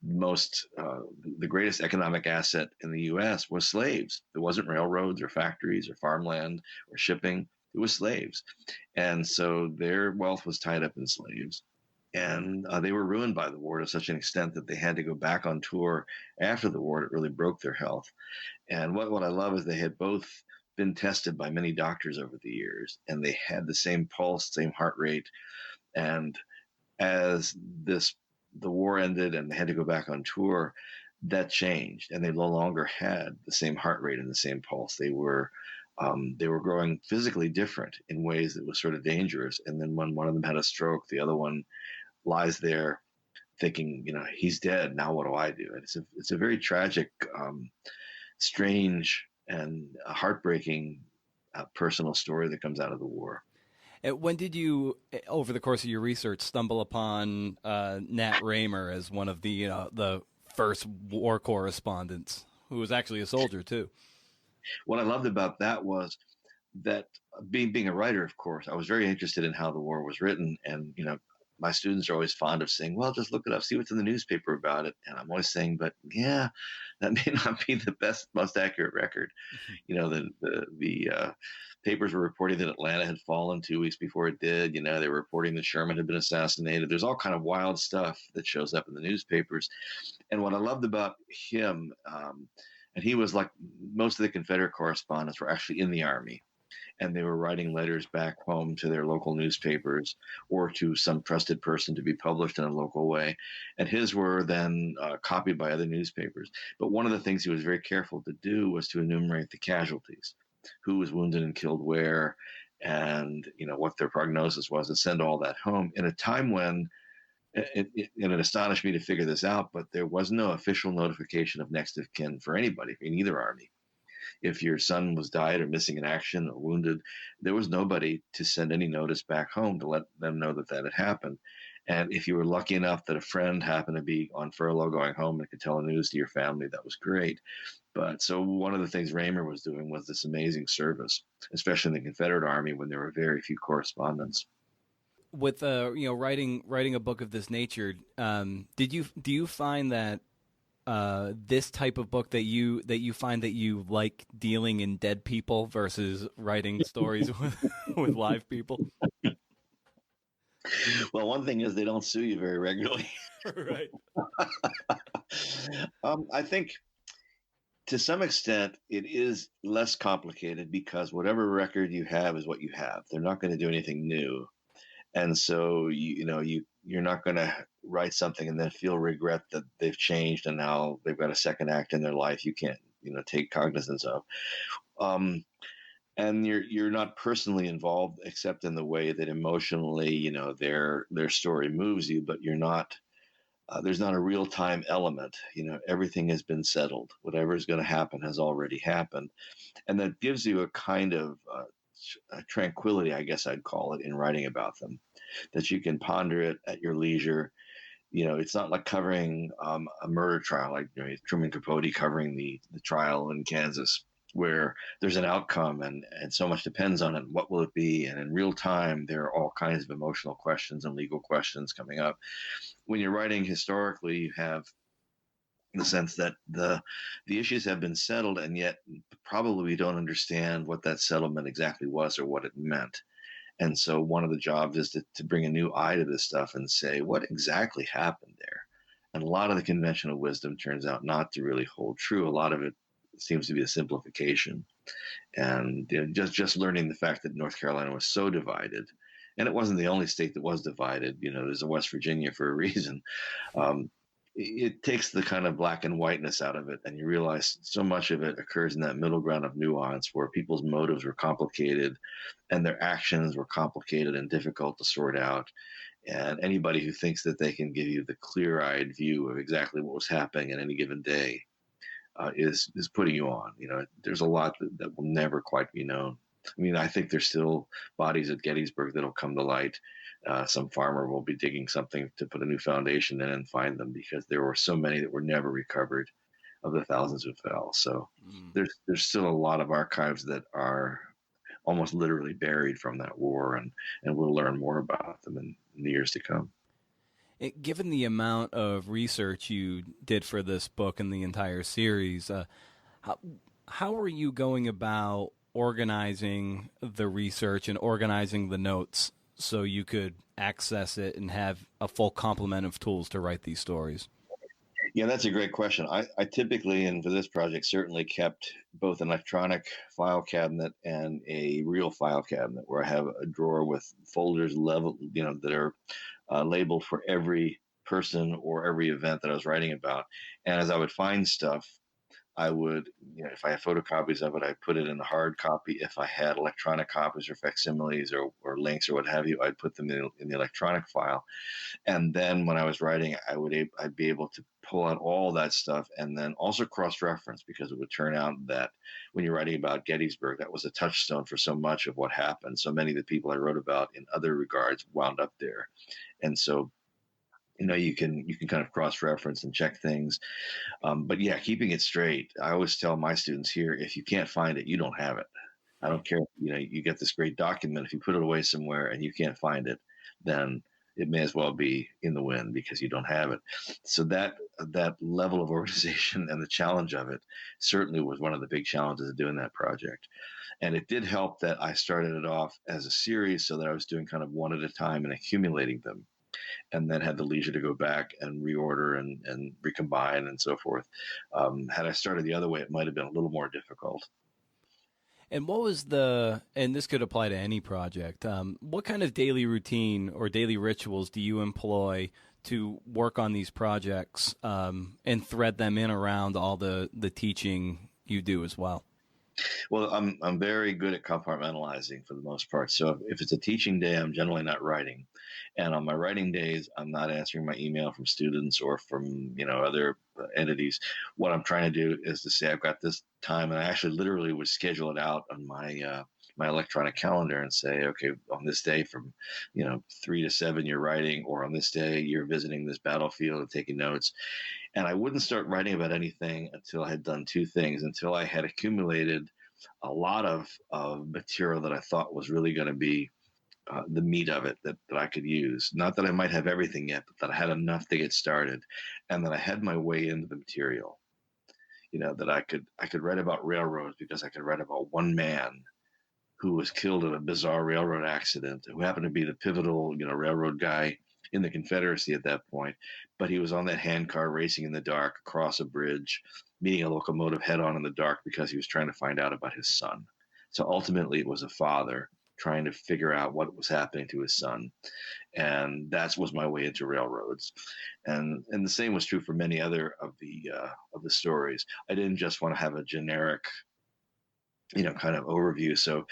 the greatest economic asset in the U.S. was slaves. There wasn't railroads or factories or farmland or shipping. It was slaves. And so their wealth was tied up in slaves. And they were ruined by the war to such an extent that they had to go back on tour after the war. It really broke their health. And what I love is they had both been tested by many doctors over the years, and they had the same pulse, same heart rate. And as the war ended and they had to go back on tour, that changed, and they no longer had the same heart rate and the same pulse. They were growing physically different in ways that was sort of dangerous. And then when one of them had a stroke, the other one lies there thinking, he's dead. Now what do I do? And it's a very tragic, strange, and heartbreaking personal story that comes out of the war. When did you, over the course of your research, stumble upon Nat Raymer as one of the first war correspondents, who was actually a soldier too? What I loved about that was that being a writer, of course, I was very interested in how the war was written. And, my students are always fond of saying, well, just look it up, see what's in the newspaper about it. And I'm always saying, but yeah, that may not be the best, most accurate record. The papers were reporting that Atlanta had fallen 2 weeks before it did. They were reporting that Sherman had been assassinated. There's all kind of wild stuff that shows up in the newspapers. And what I loved about him, and he was like most of the Confederate correspondents were actually in the Army, and they were writing letters back home to their local newspapers or to some trusted person to be published in a local way. And his were then copied by other newspapers. But one of the things he was very careful to do was to enumerate the casualties, who was wounded and killed where, and what their prognosis was, and send all that home in a time when it astonished me to figure this out, but there was no official notification of next of kin for anybody in either army. If your son was died or missing in action or wounded, there was nobody to send any notice back home to let them know that had happened. And if you were lucky enough that a friend happened to be on furlough going home and could tell the news to your family, that was great. But so one of the things Raymer was doing was this amazing service, especially in the Confederate Army when there were very few correspondents. With writing a book of this nature, do you find that this type of book that you find that you like dealing in dead people versus writing stories with live people? Well, one thing is they don't sue you very regularly. Right. I think to some extent it is less complicated because whatever record you have is what you have. They're not going to do anything new. And so you're not going to write something and then feel regret that they've changed and now they've got a second act in their life you can't take cognizance of. And you're not personally involved except in the way that emotionally their story moves you, but you're not. There's not a real time element. Everything has been settled. Whatever is going to happen has already happened, and that gives you a kind of tranquility, I guess I'd call it, in writing about them, that you can ponder it at your leisure. It's not like covering a murder trial, like Truman Capote covering the trial in Kansas, where there's an outcome and so much depends on it. What will it be? And in real time, there are all kinds of emotional questions and legal questions coming up. When you're writing historically, you have the sense that the issues have been settled, and yet probably we don't understand what that settlement exactly was or what it meant. And so one of the jobs is to bring a new eye to this stuff and say, what exactly happened there? And a lot of the conventional wisdom turns out not to really hold true. A lot of it seems to be a simplification. And just learning the fact that North Carolina was so divided, and it wasn't the only state that was divided. There's a West Virginia for a reason. It takes the kind of black and whiteness out of it, and you realize so much of it occurs in that middle ground of nuance where people's motives were complicated and their actions were complicated and difficult to sort out. And anybody who thinks that they can give you the clear-eyed view of exactly what was happening at any given day is putting you on. There's a lot that will never quite be known. I mean, I think there's still bodies at Gettysburg that'll come to light. Some farmer will be digging something to put a new foundation in and find them, because there were so many that were never recovered of the thousands who fell. So there's still a lot of archives that are almost literally buried from that war, and we'll learn more about them in the years to come. Given the amount of research you did for this book and the entire series, how are you going about organizing the research and organizing the notes so you could access it and have a full complement of tools to write these stories? Yeah, that's a great question. I typically, and for this project, certainly kept both an electronic file cabinet and a real file cabinet, where I have a drawer with folders that are labeled for every person or every event that I was writing about. And as I would find stuff, I would, if I had photocopies of it, I put it in a hard copy. If I had electronic copies or facsimiles or links or what have you, I'd put them in the electronic file. And then when I was writing, I'd be able to pull out all that stuff and then also cross-reference, because it would turn out that when you're writing about Gettysburg, that was a touchstone for so much of what happened. So many of the people I wrote about in other regards wound up there. And so you can kind of cross-reference and check things. But yeah, keeping it straight. I always tell my students here, if you can't find it, you don't have it. I don't care. You get this great document. If you put it away somewhere and you can't find it, then it may as well be in the wind because you don't have it. So that level of organization and the challenge of it certainly was one of the big challenges of doing that project. And it did help that I started it off as a series, so that I was doing kind of one at a time and accumulating them, and then had the leisure to go back and reorder and recombine and so forth. Had I started the other way, it might have been a little more difficult. And what was and this could apply to any project, what kind of daily routine or daily rituals do you employ to work on these projects and thread them in around all the teaching you do as well? Well, I'm very good at compartmentalizing for the most part. So if it's a teaching day, I'm generally not writing. And on my writing days, I'm not answering my email from students or from, other entities. What I'm trying to do is to say, I've got this time, and I actually literally would schedule it out on my electronic calendar and say, okay, on this day from, 3 to 7, you're writing, or on this day, you're visiting this battlefield and taking notes. And I wouldn't start writing about anything until I had done two things, until I had accumulated a lot of material that I thought was really going to be the meat of it that I could use. Not that I might have everything yet, but that I had enough to get started, and that I had my way into the material. That I could write about railroads because I could write about one man who was killed in a bizarre railroad accident, who happened to be the pivotal, railroad guy in the Confederacy at that point. But he was on that handcar racing in the dark across a bridge, meeting a locomotive head on in the dark because he was trying to find out about his son. So ultimately, it was a father trying to figure out what was happening to his son, and that was my way into railroads. And the same was true for many other of the stories. I didn't just want to have a generic kind of overview. So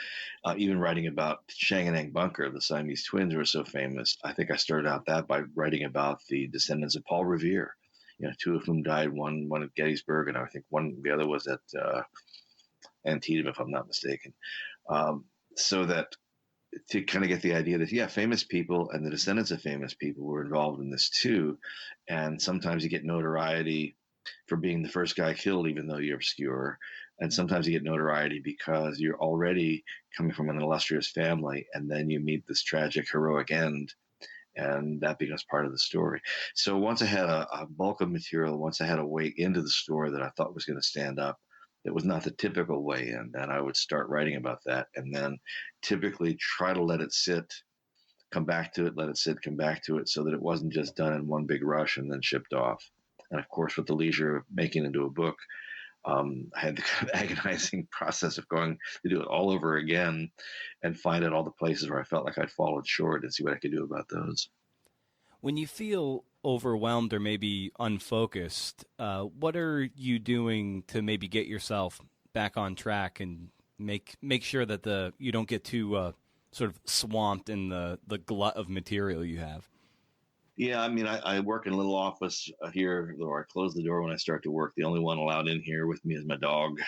even writing about Shanganang Bunker, the Siamese twins were so famous. I think I started out that by writing about the descendants of Paul Revere, two of whom died, one at Gettysburg, and I think the other was at Antietam, if I'm not mistaken. So that to kind of get the idea that, famous people and the descendants of famous people were involved in this too. And sometimes you get notoriety for being the first guy killed, even though you're obscure. And sometimes you get notoriety because you're already coming from an illustrious family, and then you meet this tragic, heroic end, and that becomes part of the story. So once I had a bulk of material, once I had a way into the story that I thought was going to stand up, that was not the typical way in, then I would start writing about that, and then typically try to let it sit, come back to it, let it sit, come back to it, so that it wasn't just done in one big rush and then shipped off. And of course, with the leisure of making it into a book, I had the kind of agonizing process of going to do it all over again and find out all the places where I felt like I'd fallen short and see what I could do about those. When you feel overwhelmed or maybe unfocused, what are you doing to maybe get yourself back on track and make sure that you don't get too sort of swamped in the glut of material you have? Yeah, I mean, I work in a little office here, where I close the door when I start to work. The only one allowed in here with me is my dog,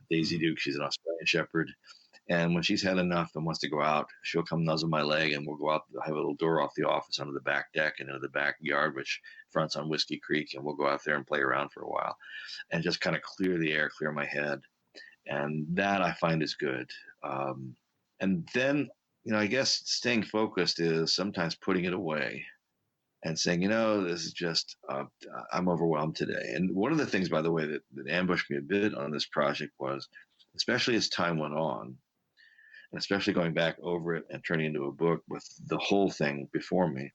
Daisy Duke. She's an Australian Shepherd. And when she's had enough and wants to go out, she'll come nuzzle my leg, and we'll go out. I have a little door off the office onto the back deck and into the backyard, which fronts on Whiskey Creek, and we'll go out there and play around for a while and just kind of clear the air, clear my head. And that I find is good. And then, I guess staying focused is sometimes putting it away and saying, this is just, I'm overwhelmed today. And one of the things, by the way, that ambushed me a bit on this project was, especially as time went on, and especially going back over it and turning into a book with the whole thing before me,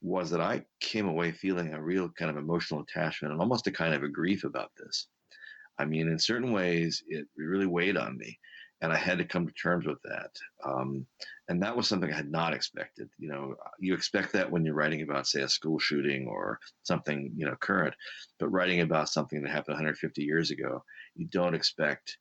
was that I came away feeling a real kind of emotional attachment and almost a kind of a grief about this. I mean, in certain ways, it really weighed on me, and I had to come to terms with that. And that was something I had not expected. You expect that when you're writing about, say, a school shooting or something, current, but writing about something that happened 150 years ago, you don't expect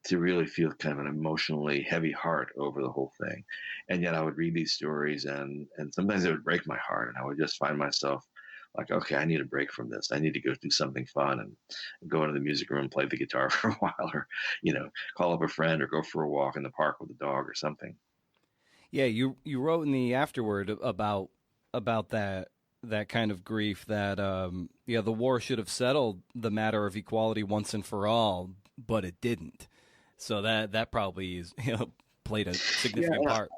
to really feel kind of an emotionally heavy heart over the whole thing. And yet I would read these stories, and sometimes it would break my heart, and I would just find myself like, okay, I need a break from this. I need to go do something fun and go into the music room and play the guitar for a while, or, call up a friend or go for a walk in the park with the dog or something. Yeah, you wrote in the afterword about that kind of grief, that the war should have settled the matter of equality once and for all, but it didn't. So that probably is played a significant part.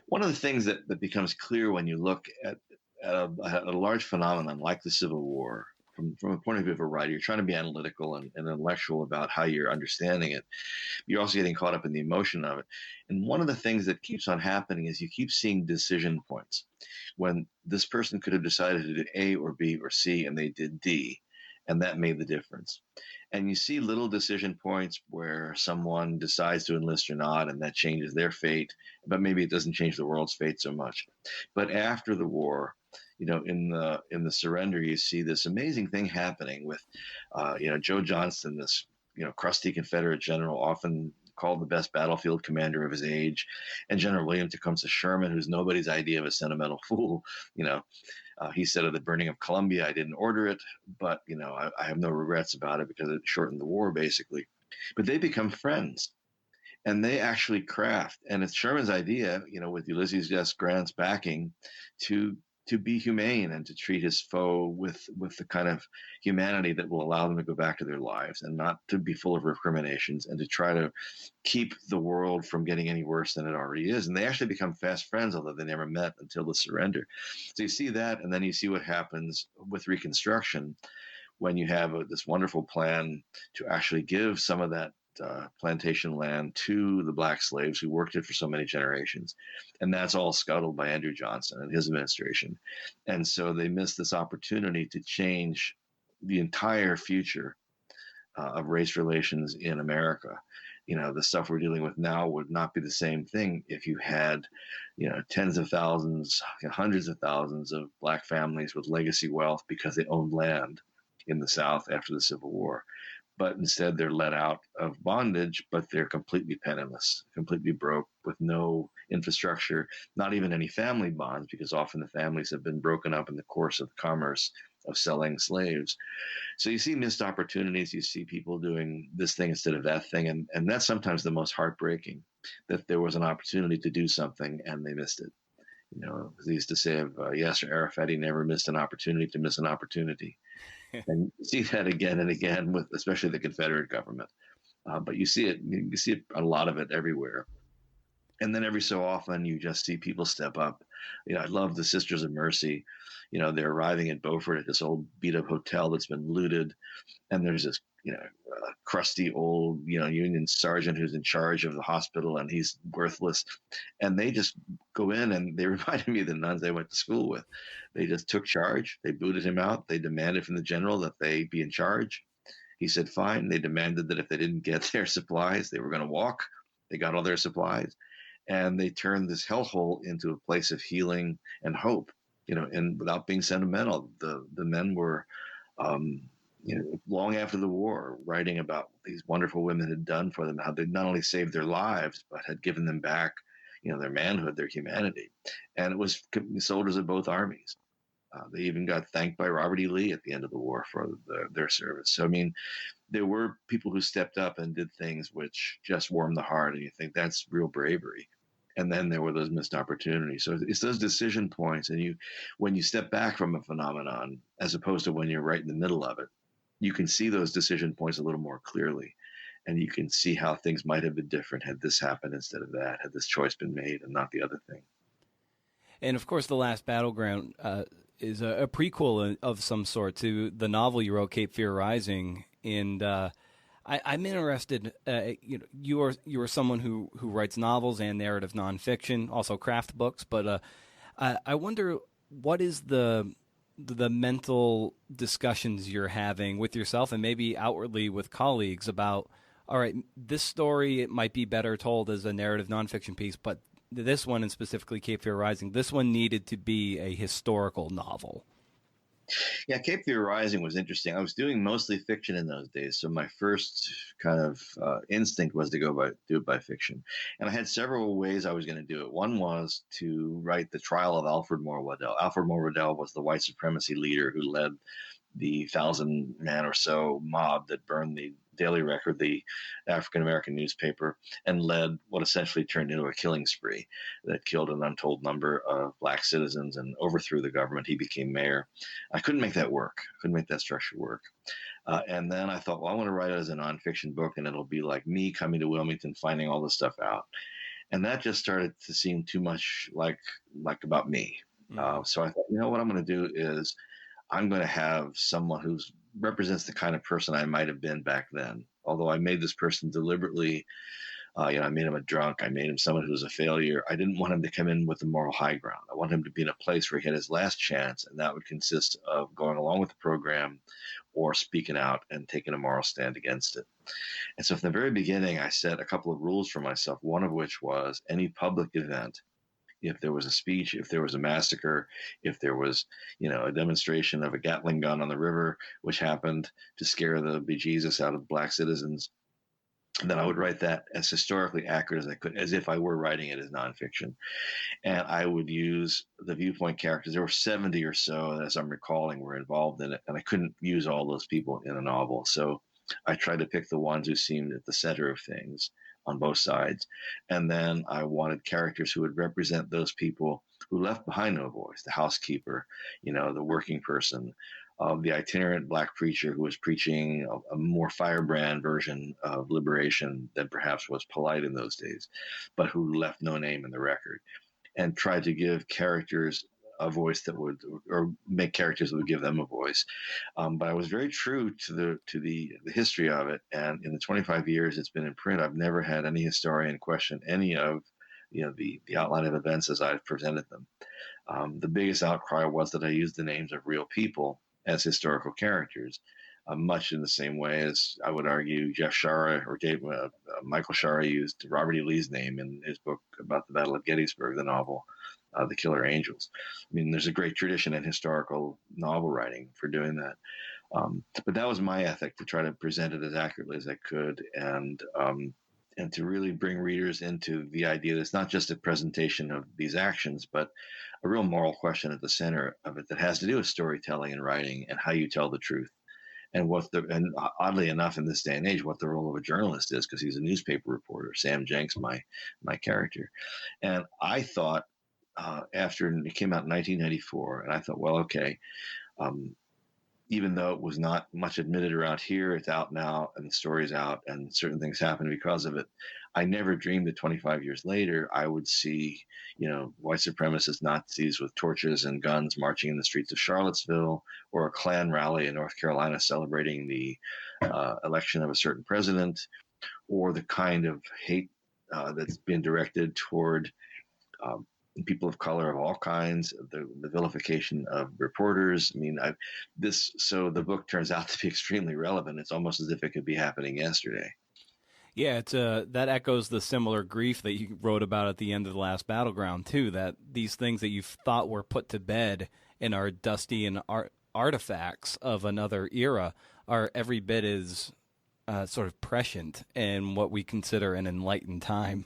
One of the things that becomes clear when you look at a large phenomenon like the Civil War, from a point of view of a writer, you're trying to be analytical and intellectual about how you're understanding it. You're also getting caught up in the emotion of it. And one of the things that keeps on happening is you keep seeing decision points when this person could have decided to do A or B or C, and they did D, and that made the difference. And you see little decision points where someone decides to enlist or not, and that changes their fate, but maybe it doesn't change the world's fate so much. But after the war, in the surrender, you see this amazing thing happening with, Joe Johnston, this, crusty Confederate general, often called the best battlefield commander of his age, and General William Tecumseh Sherman, who's nobody's idea of a sentimental fool. He said of the burning of Columbia, I didn't order it, but, I have no regrets about it because it shortened the war, basically. But they become friends, and they actually craft, and it's Sherman's idea, with Ulysses S. Grant's backing, to to be humane and to treat his foe with the kind of humanity that will allow them to go back to their lives and not to be full of recriminations and to try to keep the world from getting any worse than it already is. And they actually become fast friends, although they never met until the surrender. So you see that, and then you see what happens with Reconstruction when you have this wonderful plan to actually give some of that plantation land to the black slaves who worked it for so many generations. And that's all scuttled by Andrew Johnson and his administration. And so they missed this opportunity to change the entire future of race relations in America. The stuff we're dealing with now would not be the same thing if you had, tens of thousands, hundreds of thousands of black families with legacy wealth because they owned land in the South after the Civil War. But instead they're let out of bondage, but they're completely penniless, completely broke, with no infrastructure, not even any family bonds, because often the families have been broken up in the course of commerce of selling slaves. So you see missed opportunities. You see people doing this thing instead of that thing. And that's sometimes the most heartbreaking, that there was an opportunity to do something and they missed it. They used to say of Yasser Arafat, he never missed an opportunity to miss an opportunity. And you see that again and again with especially the Confederate government. But you see it a lot of it everywhere. And then every so often you just see people step up. I love the Sisters of Mercy. They're arriving at Beaufort at this old beat up hotel that's been looted. And there's this, crusty old, Union sergeant who's in charge of the hospital, and he's worthless. And they just go in, and they reminded me of the nuns they went to school with. They just took charge. They booted him out. They demanded from the general that they be in charge. He said, fine. They demanded that if they didn't get their supplies, they were going to walk. They got all their supplies. And they turned this hellhole into a place of healing and hope, and without being sentimental. The men were, long after the war, writing about what these wonderful women had done for them, how they not only saved their lives, but had given them back, their manhood, their humanity. And it was soldiers of both armies. They even got thanked by Robert E. Lee at the end of the war for their service. So, there were people who stepped up and did things which just warmed the heart, and you think that's real bravery. And then there were those missed opportunities. So it's those decision points, and when you step back from a phenomenon, as opposed to when you're right in the middle of it, you can see those decision points a little more clearly, and you can see how things might have been different had this happened instead of that, had this choice been made and not the other thing. And of course, The Last Battleground is a prequel of some sort to the novel you wrote, Cape Fear Rising. And I'm interested. You are someone who writes novels and narrative nonfiction, also craft books. But I wonder, what is the mental discussions you're having with yourself and maybe outwardly with colleagues about, all right, this story, it might be better told as a narrative nonfiction piece, but this one, and specifically Cape Fear Rising, this one needed to be a historical novel. Yeah, Cape Fear Rising was interesting. I was doing mostly fiction in those days, so my first kind of instinct was to do it by fiction. And I had several ways I was going to do it. One was to write the trial of Alfred Moore Waddell. Alfred Moore Waddell was the white supremacy leader who led the 1,000-man or so mob that burned the Daily Record, the African-American newspaper, and led what essentially turned into a killing spree that killed an untold number of black citizens and overthrew the government. He became mayor. I couldn't make that work. I couldn't make that structure work. And then I thought, well, I want to write it as a nonfiction book, and it'll be like me coming to Wilmington, finding all this stuff out. And that just started to seem too much like about me. So I thought, what I'm going to do is I'm going to have someone who represents the kind of person I might have been back then. Although I made this person deliberately, I made him a drunk. I made him someone who was a failure. I didn't want him to come in with the moral high ground. I want him to be in a place where he had his last chance, and that would consist of going along with the program or speaking out and taking a moral stand against it. And so from the very beginning, I set a couple of rules for myself, one of which was any public event, if there was a speech, if there was a massacre, if there was, a demonstration of a Gatling gun on the river, which happened to scare the bejesus out of black citizens, then I would write that as historically accurate as I could, as if I were writing it as nonfiction. And I would use the viewpoint characters. There were 70 or so, as I'm recalling, were involved in it, and I couldn't use all those people in a novel. So I tried to pick the ones who seemed at the center of things. on both sides. And then I wanted characters who would represent those people who left behind no voice, the housekeeper, the working person, the itinerant black preacher who was preaching a more firebrand version of liberation than perhaps was polite in those days, but who left no name in the record, and tried to give characters a voice that would, or make characters that would give them a voice. But I was very true to the history of it. And in the 25 years it's been in print, I've never had any historian question any of the outline of events as I've presented them. The biggest outcry was that I used the names of real people as historical characters, much in the same way as I would argue Jeff Shara or Michael Shara used Robert E. Lee's name in his book about the Battle of Gettysburg, the novel, The Killer Angels. I mean, there's a great tradition in historical novel writing for doing that. But that was my ethic, to try to present it as accurately as I could, and to really bring readers into the idea that it's not just a presentation of these actions, but a real moral question at the center of it that has to do with storytelling and writing and how you tell the truth. And oddly enough, in this day and age, what the role of a journalist is, because he's a newspaper reporter. Sam Jenks, my character, and I thought after it came out in 1994, and I thought, well, okay, even though it was not much admitted around here, it's out now, and the story's out, and certain things happen because of it. I never dreamed that 25 years later I would see, white supremacist Nazis with torches and guns marching in the streets of Charlottesville, or a Klan rally in North Carolina celebrating the election of a certain president, or the kind of hate that's been directed toward people of color of all kinds, the vilification of reporters. I mean, so the book turns out to be extremely relevant. It's almost as if it could be happening yesterday. Yeah, it's that echoes the similar grief that you wrote about at the end of the Last Battleground too. That these things that you thought were put to bed and are dusty and artifacts of another era are every bit as sort of prescient in what we consider an enlightened time.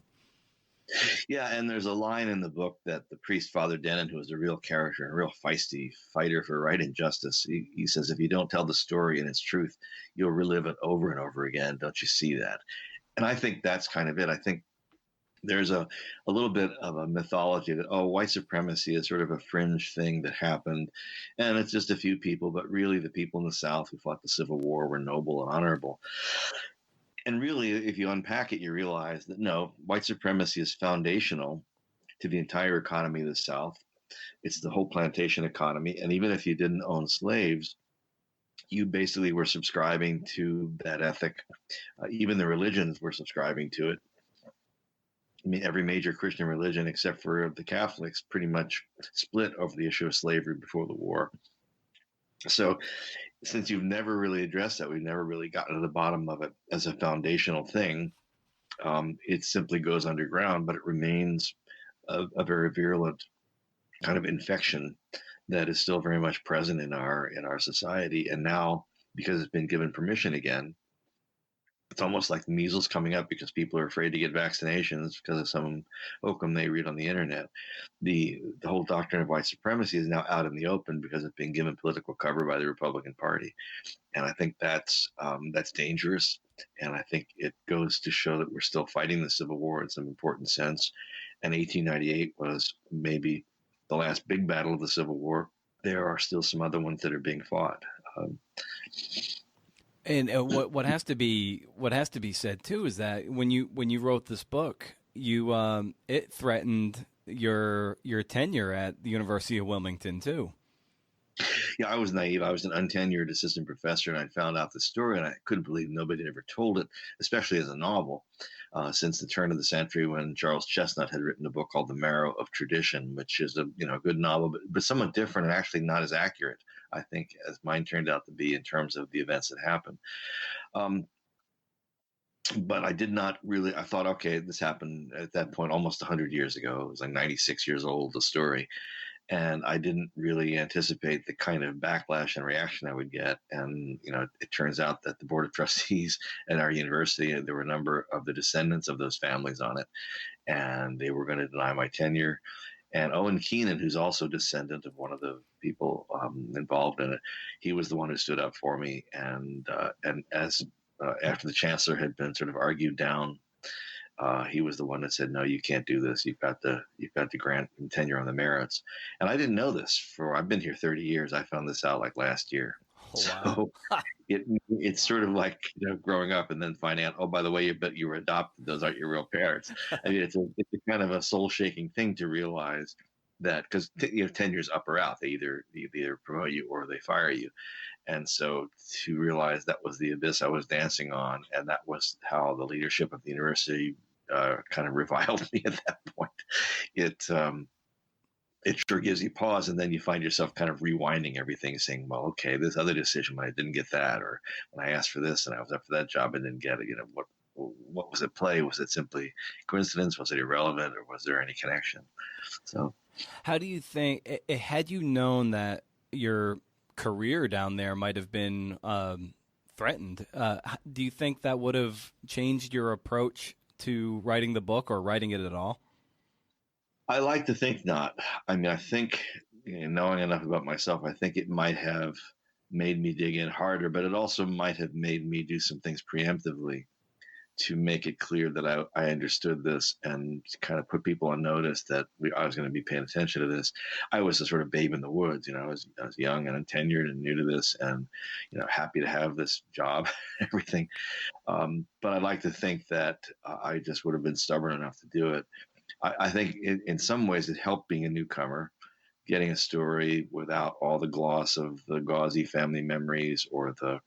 Yeah, and there's a line in the book that the priest, Father Denon, who is a real character, a real feisty fighter for right and justice, he says, if you don't tell the story in its truth, you'll relive it over and over again. Don't you see that? And I think that's kind of it. I think there's a little bit of a mythology that, white supremacy is sort of a fringe thing that happened, and it's just a few people, but really the people in the South who fought the Civil War were noble and honorable. And really, if you unpack it, you realize that no, white supremacy is foundational to the entire economy of the South. It's the whole plantation economy. And even if you didn't own slaves, you basically were subscribing to that ethic. Even the religions were subscribing to it. I mean, every major Christian religion, except for the Catholics, pretty much split over the issue of slavery before the war. So since you've never really addressed that, we've never really gotten to the bottom of it as a foundational thing. It simply goes underground, but it remains a very virulent kind of infection that is still very much present in our society. And now, because it's been given permission again, it's almost like measles coming up because people are afraid to get vaccinations because of some oakum they read on the internet. The whole doctrine of white supremacy is now out in the open because it's been given political cover by the Republican Party. And I think that's dangerous. And I think it goes to show that we're still fighting the Civil War in some important sense. And 1898 was maybe the last big battle of the Civil War. There are still some other ones that are being fought. And what has to be said too is that when you wrote this book, it threatened your tenure at the University of Wilmington too. Yeah, I was naive. I was an untenured assistant professor, and I found out the story, and I couldn't believe nobody had ever told it, especially as a novel, since the turn of the century when Charles Chestnut had written a book called The Marrow of Tradition, which is a good novel, but somewhat different and actually not as accurate, I think, as mine turned out to be in terms of the events that happened. But I did not really, I thought, okay, this happened at that point almost 100 years ago. It was like 96 years old, the story. And I didn't really anticipate the kind of backlash and reaction I would get. And, it turns out that the Board of Trustees at our university, there were a number of the descendants of those families on it, and they were going to deny my tenure. And Owen Keenan, who's also a descendant of one of the people involved in it, he was the one who stood up for me. And as after the chancellor had been sort of argued down He was the one that said, "No, you can't do this. You've got to grant tenure on the merits." And I didn't know this I've been here 30 years. I found this out like last year. Oh, wow. So it's sort of like, growing up and then finding out, oh, by the way, you were adopted. Those aren't your real parents. I mean, it's a kind of a soul shaking thing to realize that, because tenure's up or out. They either promote you or they fire you. And so to realize that was the abyss I was dancing on, and that was how the leadership of the university kind of reviled me at that point. It sure gives you pause, and then you find yourself kind of rewinding everything, saying, well, okay, this other decision, when I didn't get that, or when I asked for this and I was up for that job and didn't get it, what was at play? Was it simply coincidence? Was it irrelevant, or was there any connection? So How do you think, had you known that your career down there might have been threatened, do you think that would have changed your approach to writing the book or writing it at all? I like to think not. I mean, I think, knowing enough about myself, I think it might have made me dig in harder, but it also might have made me do some things preemptively to make it clear that I understood this, and kind of put people on notice that I was going to be paying attention to this. I was a sort of babe in the woods, I was young and untenured and new to this, and happy to have this job, everything. But I'd like to think that I just would have been stubborn enough to do it. I think in some ways it helped being a newcomer, getting a story without all the gloss of the gauzy family memories or the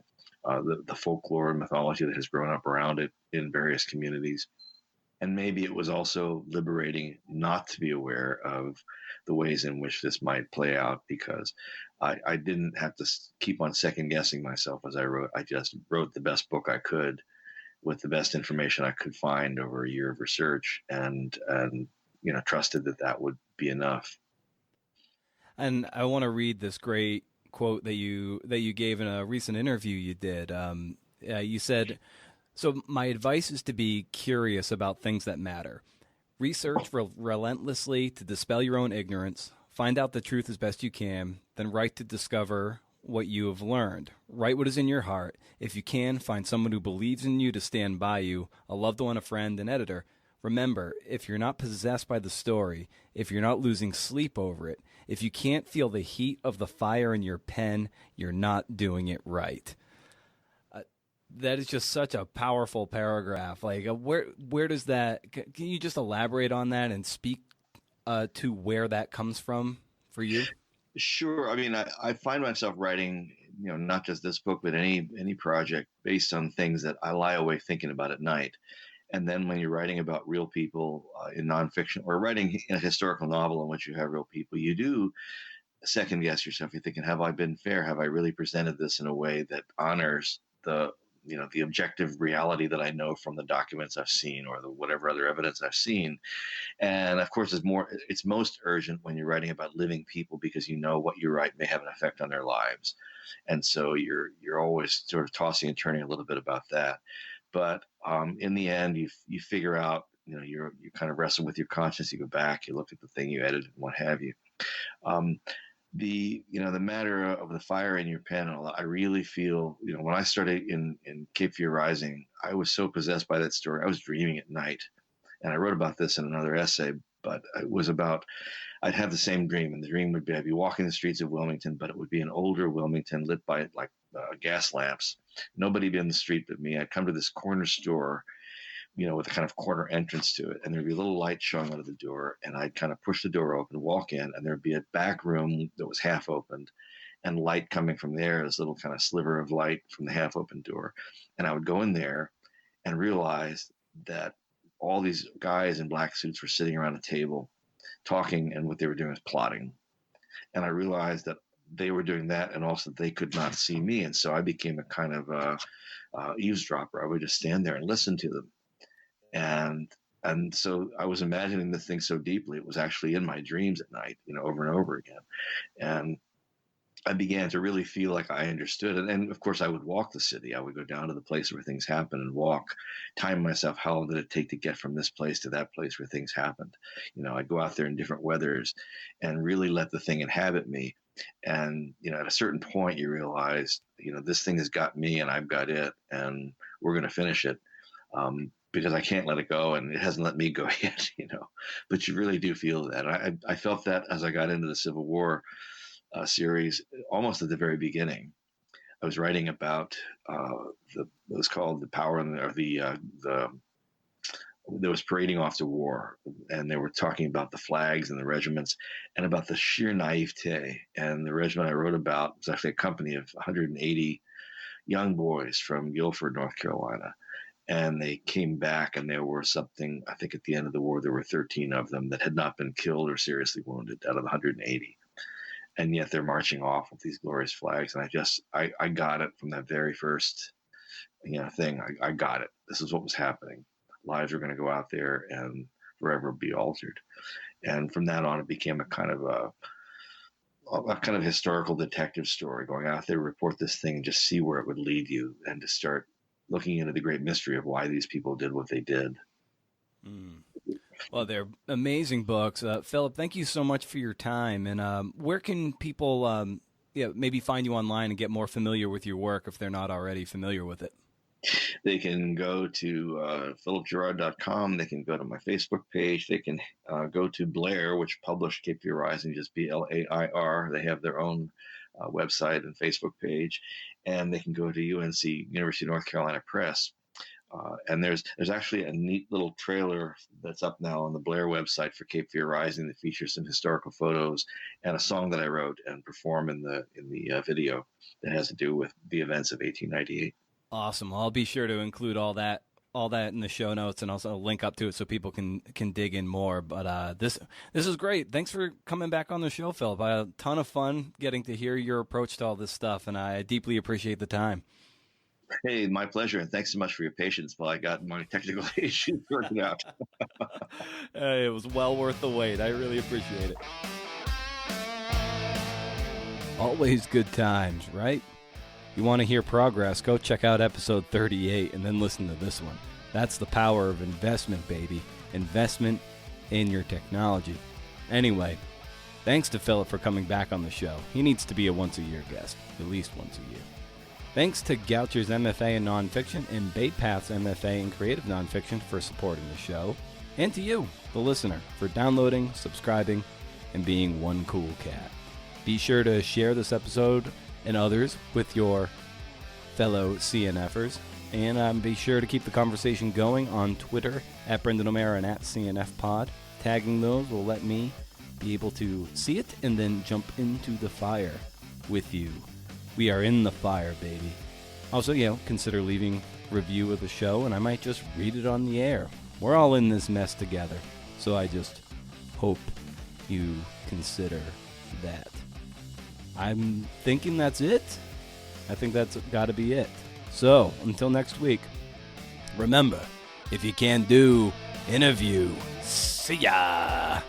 folklore and mythology that has grown up around it in various communities. And maybe it was also liberating not to be aware of the ways in which this might play out, because I didn't have to keep on second guessing myself as I wrote. I just wrote the best book I could with the best information I could find over a year of research, and trusted that would be enough. And I want to read this great quote that you gave in a recent interview you did. You said, "So my advice is to be curious about things that matter. Research relentlessly to dispel your own ignorance. Find out the truth as best you can. Then write to discover what you have learned. Write what is in your heart. If you can, find someone who believes in you to stand by you, a loved one, a friend, an editor. Remember, if you're not possessed by the story, if you're not losing sleep over it, if you can't feel the heat of the fire in your pen, you're not doing it right." That is just such a powerful paragraph. Like, where does that? Can you just elaborate on that and speak to where that comes from for you? Sure. I mean, I find myself writing, not just this book, but any project based on things that I lie awake thinking about at night. And then when you're writing about real people in nonfiction, or writing a historical novel in which you have real people, you do second guess yourself. You're thinking, have I been fair? Have I really presented this in a way that honors the objective reality that I know from the documents I've seen, or the whatever other evidence I've seen? And of course, it's most urgent when you're writing about living people, because what you write may have an effect on their lives. And so you're always sort of tossing and turning a little bit about that. But in the end, you figure out, you kind of wrestle with your conscience. You go back, you look at the thing you edited, and what have you. The matter of the fire in your pen, I really feel, when I started in Cape Fear Rising, I was so possessed by that story. I was dreaming at night, and I wrote about this in another essay. But it was about, I'd have the same dream, and the dream would be, I'd be walking the streets of Wilmington, but it would be an older Wilmington lit by gas lamps. Nobody be in the street but me. I'd come to this corner store, with a kind of corner entrance to it, and there'd be a little light showing out of the door, and I'd kind of push the door open, walk in, and there'd be a back room that was half opened, and light coming from there, this little kind of sliver of light from the half open door. And I would go in there and realize that all these guys in black suits were sitting around a table talking, and what they were doing was plotting. And I realized that they were doing that, and also they could not see me. And so I became a kind of eavesdropper. I would just stand there and listen to them. And so I was imagining this thing so deeply, it was actually in my dreams at night, over and over again. And I began to really feel like I understood it. And of course, I would walk the city. I would go down to the place where things happen and walk, time myself, how long did it take to get from this place to that place where things happened? I'd go out there in different weathers and really let the thing inhabit me. And, at a certain point, you realize, this thing has got me and I've got it, and we're going to finish it. because I can't let it go, and it hasn't let me go yet, But you really do feel that. I felt that as I got into the Civil War series, almost at the very beginning. I was writing about it was called the power or the that was parading off to war, and they were talking about the flags and the regiments and about the sheer naivete. And the regiment I wrote about was actually a company of 180 young boys from Guilford, North Carolina. And they came back, and there were something, I think at the end of the war, there were 13 of them that had not been killed or seriously wounded out of the 180. And yet they're marching off with these glorious flags. And I got it from that very first, thing. I got it. This is what was happening. Lives were going to go out there and forever be altered. And from that on, it became a kind of historical detective story, going out there, report this thing, and just see where it would lead you, and to start looking into the great mystery of why these people did what they did. Well, they're amazing books. Philip, thank you so much for your time. And where can people maybe find you online and get more familiar with your work if they're not already familiar with it? They can go to philipgerard.com. They can go to my Facebook page. They can go to Blair, which published Cape Fear Rising, just BLAIR. They have their own website and Facebook page. And they can go to UNC, University of North Carolina Press. And there's actually a neat little trailer that's up now on the Blair website for Cape Fear Rising that features some historical photos and a song that I wrote and perform in the video that has to do with the events of 1898. Awesome. I'll be sure to include all that in the show notes, and also link up to it so people can dig in more. But this is great. Thanks for coming back on the show, Philip. I had a ton of fun getting to hear your approach to all this stuff, and I deeply appreciate the time. Hey, my pleasure, and thanks so much for your patience while I got my technical issues worked out. Hey, it was well worth the wait. I really appreciate it. Always good times, right? You want to hear progress, go check out episode 38 and then listen to this one. That's the power of investment, baby. Investment in your technology. Anyway, thanks to Philip for coming back on the show. He needs to be a once-a-year guest, at least once a year. Thanks to Goucher's MFA in Nonfiction and Baitpath's MFA in Creative Nonfiction for supporting the show. And to you, the listener, for downloading, subscribing, and being one cool cat. Be sure to share this episode and others with your fellow CNFers. And be sure to keep the conversation going on Twitter at Brendan O'Mara and at CNFpod. Tagging those will let me be able to see it and then jump into the fire with you. We are in the fire, baby. Also, consider leaving review of the show, and I might just read it on the air. We're all in this mess together, so I just hope you consider that. I'm thinking that's it. I think that's got to be it. So, until next week, remember, if you can do, interview. See ya!